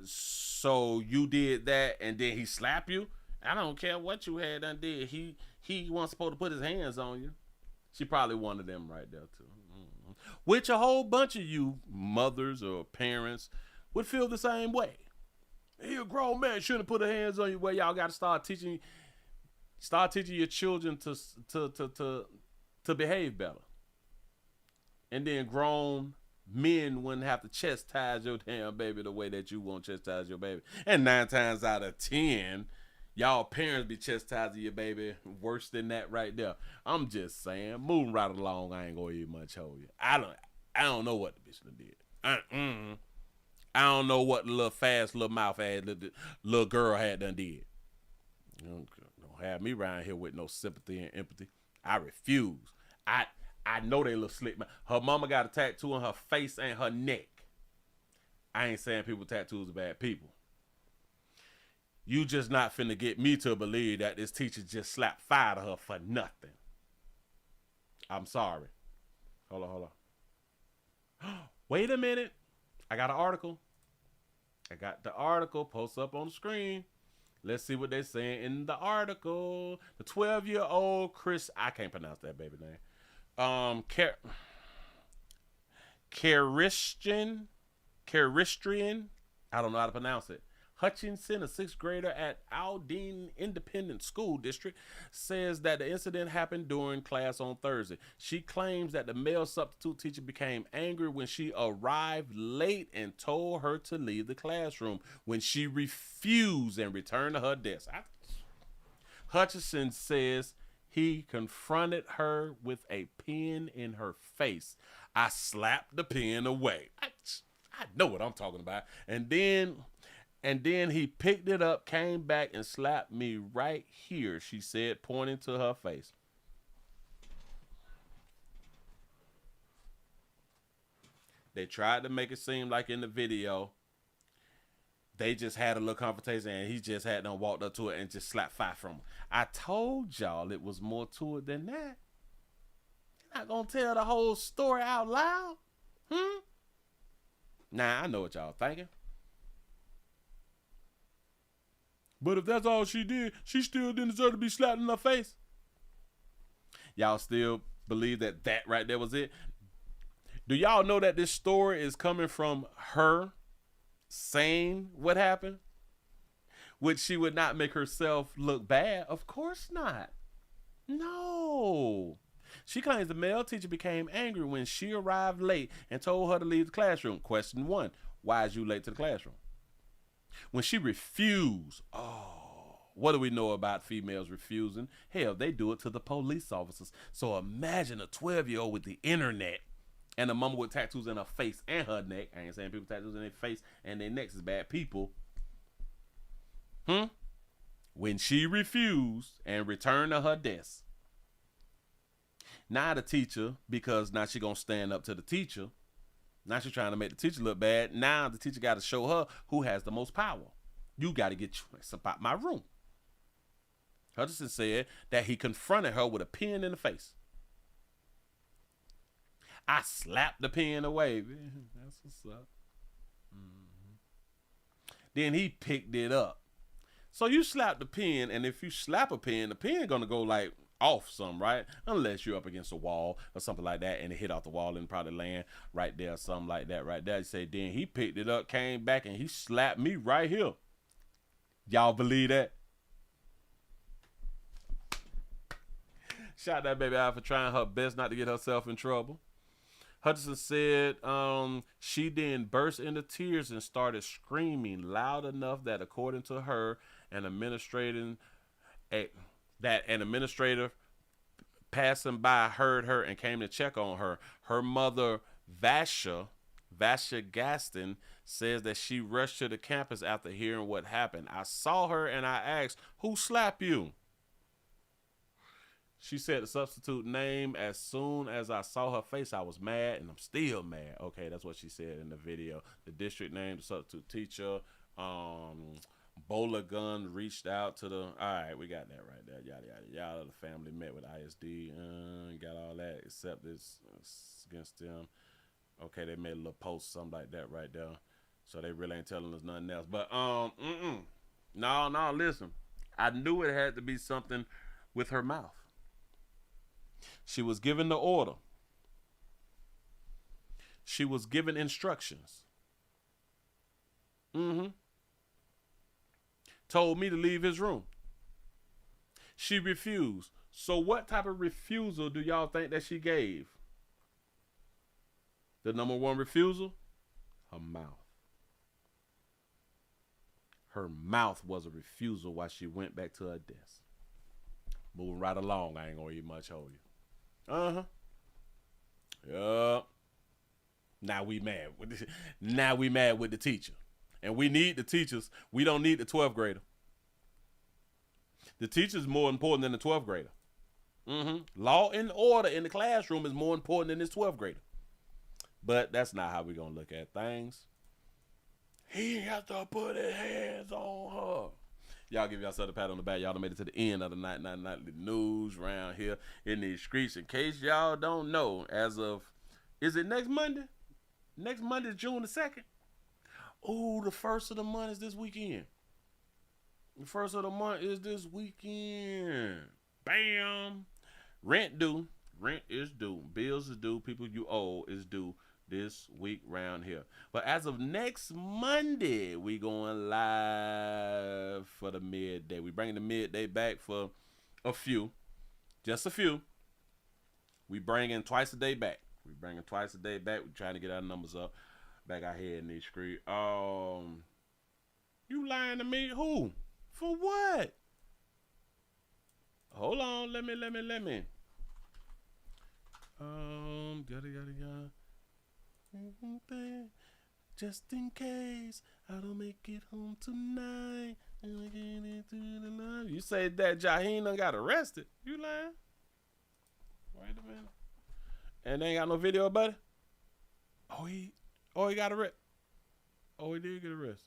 so you did that and then he slapped you? I don't care what you had done did. He wasn't supposed to put his hands on you. She probably one of them right there too. Which a whole bunch of you mothers or parents would feel the same way. He a grown man, shouldn't put his hands on you. Well, y'all got to start teaching your children to behave better. And then grown men wouldn't have to chastise your damn baby the way that you want to chastise your baby. And 9 times out of 10, y'all parents be chastising your baby worse than that right there. I'm just saying, moving right along, I ain't gonna eat much hold you. I don't know what the bitch done did. I don't know what the little fast little mouth ass little girl had done did. Don't have me around here with no sympathy and empathy. I refuse. I know they look slick. Her mama got a tattoo on her face and her neck. I ain't saying people with tattoos are bad people. You just not finna get me to believe that this teacher just slapped fire to her for nothing. I'm sorry. Hold on. Wait a minute. I got an article. I got the article post up on the screen. Let's see what they're saying in the article. The 12-year-old Chris, I can't pronounce that baby name. Caristrian, I don't know how to pronounce it. Hutchinson, a 6th grader at Aldine Independent School District, says that the incident happened during class on Thursday. She claims that the male substitute teacher became angry when she arrived late and told her to leave the classroom when she refused and returned to her desk. Hutchinson says he confronted her with a pen in her face. I slapped the pen away. I know what I'm talking about. And then he picked it up, came back, and slapped me right here, she said, pointing to her face. They tried to make it seem like in the video, they just had a little confrontation and he just had them walked up to it and just slapped 5 from her. I told y'all it was more to it than that. You're not going to tell the whole story out loud? Nah, I know what y'all thinking. But if that's all she did, she still didn't deserve to be slapped in her face. Y'all still believe that right there was it? Do y'all know that this story is coming from her saying what happened? Which she would not make herself look bad? Of course not. No. She claims the male teacher became angry when she arrived late and told her to leave the classroom. Question 1, why is you late to the classroom? When she refused, what do we know about females refusing? Hell, they do it to the police officers. So imagine a 12-year-old with the internet and a mama with tattoos in her face and her neck. I ain't saying people with tattoos in their face and their necks is bad people. When she refused and returned to her desk. Now the teacher, because now she gonna stand up to the teacher. Now she's trying to make the teacher look bad. Now the teacher got to show her who has the most power. You got to get your ass about my room. Hutchinson said that he confronted her with a pen in the face. I slapped the pen away. That's what's up. Then he picked it up. So you slap the pen, and if you slap a pen, the pen gonna go like off some, right? Unless you're up against a wall or something like that and it hit off the wall and probably land right there or something like that right there. You say, then he picked it up, came back, and he slapped me right here. Y'all believe that? Shout that baby out for trying her best not to get herself in trouble. Hutchinson said she then burst into tears and started screaming loud enough that, according to her, an administrator passing by heard her and came to check on her. Her mother, Vasha Gaston, says that she rushed to the campus after hearing what happened. I saw her and I asked, "Who slapped you?" She said the substitute name. As soon as I saw her face, I was mad, and I'm still mad. Okay, that's what she said in the video. The district name, the substitute teacher. Bowler gun reached out to the. All right, we got that right there. Yada yada yada. The family met with ISD. Got all that except this against them. Okay, they made a little post, something like that right there. So they really ain't telling us nothing else. But no. Listen, I knew it had to be something with her mouth. She was given the order. She was given instructions. Told me to leave his room. She refused. So what type of refusal do y'all think that she gave? The number one refusal? Her mouth. Her mouth was a refusal while she went back to her desk. Moving right along, I ain't gonna eat much hold you. Yup. Now we mad with the teacher. And we need the teachers. We don't need the 12th grader. The teacher's more important than the 12th grader. Law and order in the classroom is more important than this 12th grader. But that's not how we're going to look at things. He has to put his hands on her. Y'all give yourself a pat on the back. Y'all done made it to the end of the nightly news around here in these streets. In case y'all don't know, as of, is it next Monday? Next Monday is June the 2nd. Oh, the first of the month is this weekend. The first of the month is this weekend. Bam. Rent due. Rent is due. Bills is due. People you owe is due this week round here. But as of next Monday, we going live for the midday. We bringing the midday back for a few. Just a few. We bringing twice a day back. We bringing twice a day back. We trying to get our numbers up. Back out here in these streets. You lying to me? Who? For what? Hold on. Let me. Just in case I don't make it home tonight. You say that Jaheim done got arrested. You lying? Wait a minute. And they ain't got no video about it? Oh, he got arrested. Oh, he did get arrested.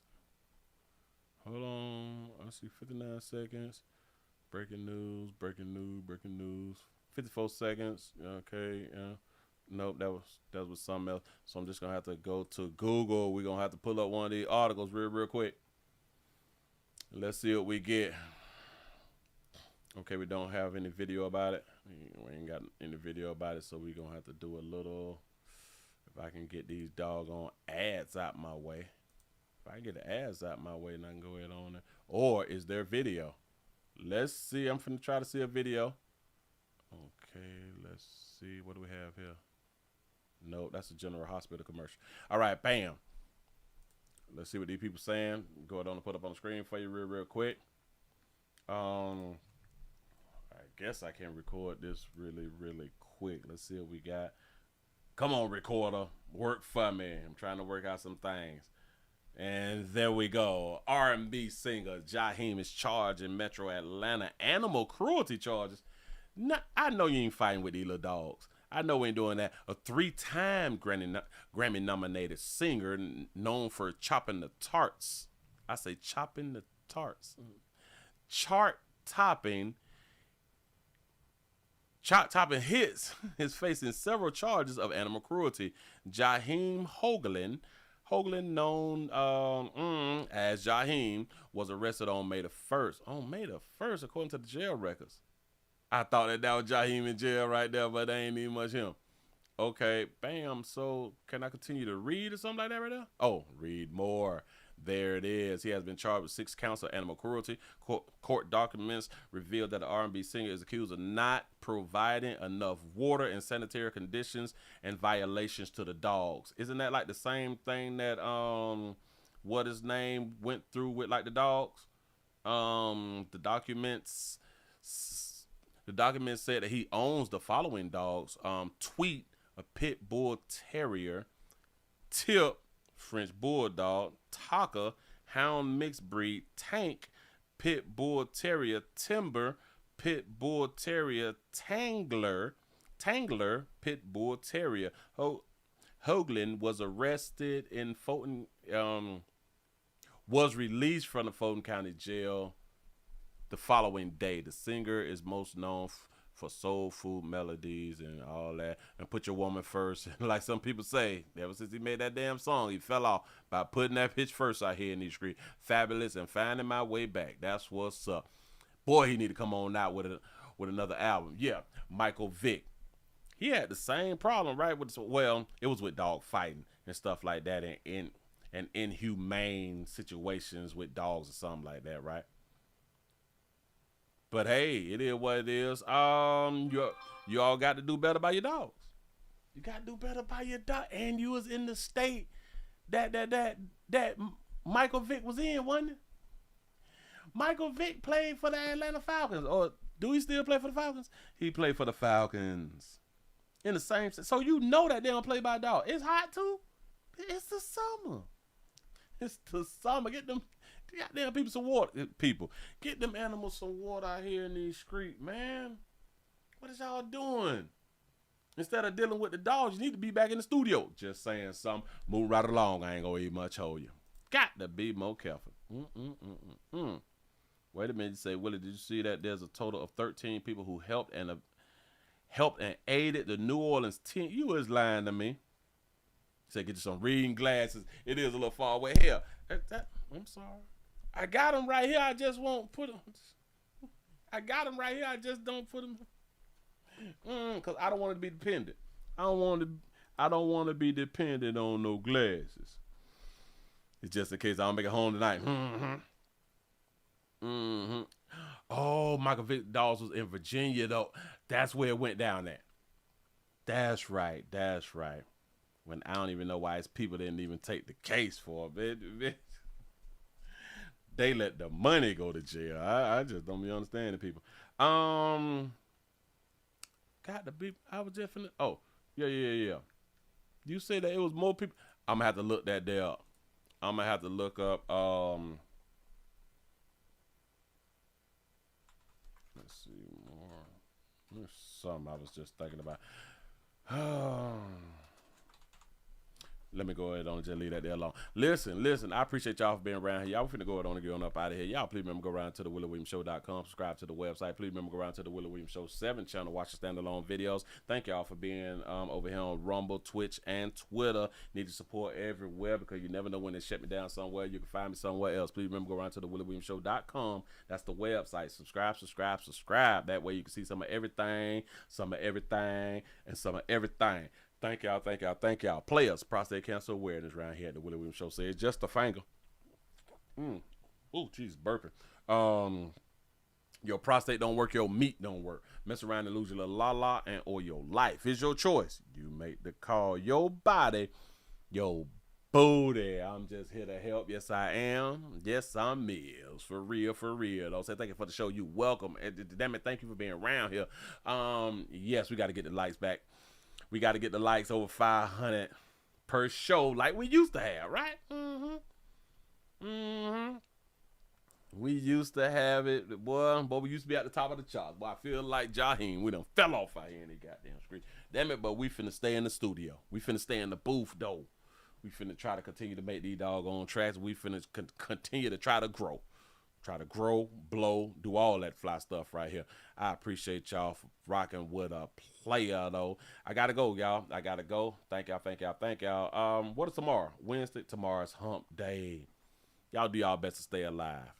Hold on. I see 59 seconds. Breaking news. 54 seconds. Okay. Nope, that was something else. So I'm just gonna have to go to Google. We're gonna have to pull up one of these articles real quick. Let's see what we get. Okay, we don't have any video about it. We ain't got any video about it, so we're gonna have to do a little. If I can get these doggone ads out my way. If I can get the ads out my way, and I can go ahead on there. Or is there video? Let's see. I'm finna try to see a video. Okay, let's see. What do we have here? Nope, that's a General Hospital commercial. All right, bam. Let's see what these people saying. Go ahead on and put up on the screen for you real quick. I guess I can record this really quick. Let's see what we got. Come on, recorder. Work for me. I'm trying to work out some things. And there we go. R&B singer Jaheim is charged in Metro Atlanta animal cruelty charges. I know you ain't fighting with these little dogs. I know we ain't doing that. A 3-time Grammy-nominated singer known for chopping the tarts. I say chopping the tarts. Chart-topping hits is facing several charges of animal cruelty. Jaheim Hoagland, known as Jaheim, was arrested on May the 1st. On May the 1st, according to the jail records. I thought that was Jaheim in jail right there, but they ain't even much him. Okay, bam. So can I continue to read or something like that right there? Oh, read more. There it is. He has been charged with 6 counts of animal cruelty. Court documents revealed that the R&B singer is accused of not providing enough water and sanitary conditions and violations to the dogs. Isn't that like the same thing that what his name went through with like the dogs? The documents said that he owns the following dogs: Tweet, a pit bull terrier; Tip, French bulldog; Taka, hound mixed breed; Tank, pit bull terrier; Timber, pit bull terrier; Tangler, pit bull terrier. Hoagland was arrested in Fulton, was released from the Fulton County Jail the following day. The singer is most known for soul food melodies and all that, and put your woman first. Like some people say, ever since he made that damn song, he fell off by putting that bitch first out here in these streets. Fabulous and Finding My Way Back. That's what's up. Boy, he need to come on out with another album. Yeah, Michael Vick. He had the same problem, right? It was with dog fighting and stuff like that, and inhumane situations with dogs or something like that, right? But hey, it is what it is. You all got to do better by your dogs. You got to do better by your dog. And you was in the state that Michael Vick was in, wasn't it? Michael Vick played for the Atlanta Falcons. Or do he still play for the Falcons? He played for the Falcons. In the same, so you know that they don't play by dog. It's hot too. It's the summer. It's the summer. Get them goddamn people some water. Get them animals some water out here in these streets, man. What is y'all doing? Instead of dealing with the dogs, you need to be back in the studio. Just saying something. Move right along. I ain't gonna eat much, hold you. Got to be more careful. Wait a minute. You say, Willie, did you see that there's a total of 13 people who helped and aided the New Orleans team? You was lying to me. Said get you some reading glasses. It is a little far away. Here, I'm sorry. I got them right here. I just won't put them. I got them right here. I just don't put them. Cause I don't want to be dependent. I don't want to be dependent on no glasses. It's just in case I don't make it home tonight. Oh, Michael Vick Dawes was in Virginia though. That's where it went down at. That's right. When I don't even know why his people didn't even take the case for it. They let the money go to jail. I just don't be understanding people. Got to be. I was just finna. Oh, yeah. You say that it was more people. I'm gonna have to look that day up. I'm gonna have to look up. Let's see more. There's something I was just thinking about. Let me go ahead and just leave that there alone. Listen, I appreciate y'all for being around here. Y'all finna go ahead on and get on up out of here. Y'all please remember go around to the WillieWilliamsShow.com, subscribe to the website. Please remember go around to the Willie Williams Show 7 channel, watch the standalone videos. Thank y'all for being over here on Rumble, Twitch, and Twitter. Need to support everywhere because you never know when they shut me down somewhere. You can find me somewhere else. Please remember go around to the WillieWilliamsShow.com. That's the website. Subscribe. That way you can see some of everything, and some of everything. Thank y'all. Players, prostate cancer awareness around here at the Willie Williams Show says just a finger. Oh, jeez, burping. Your prostate don't work, your meat don't work. Mess around and lose your little la and or your life. It's your choice. You make the call. Your body, your booty. I'm just here to help. Yes, I am. Yes, I'm Mills. For real. Don't say thank you for the show. You welcome. Damn it, thank you for being around here. Yes, we got to get the likes back. We got to get the likes over 500 per show like we used to have, right? We used to have it, boy, we used to be at the top of the charts. Boy, I feel like Jaheim. We done fell off out here in the goddamn screen. Damn it, but we finna stay in the studio. We finna stay in the booth, though. We finna try to continue to make these doggone tracks. We finna continue to try to grow. Blow, do all that fly stuff right here. I appreciate y'all for rocking with a player, though. I gotta go, y'all. Thank y'all. What is tomorrow? Wednesday. Tomorrow's hump day. Y'all do y'all best to stay alive.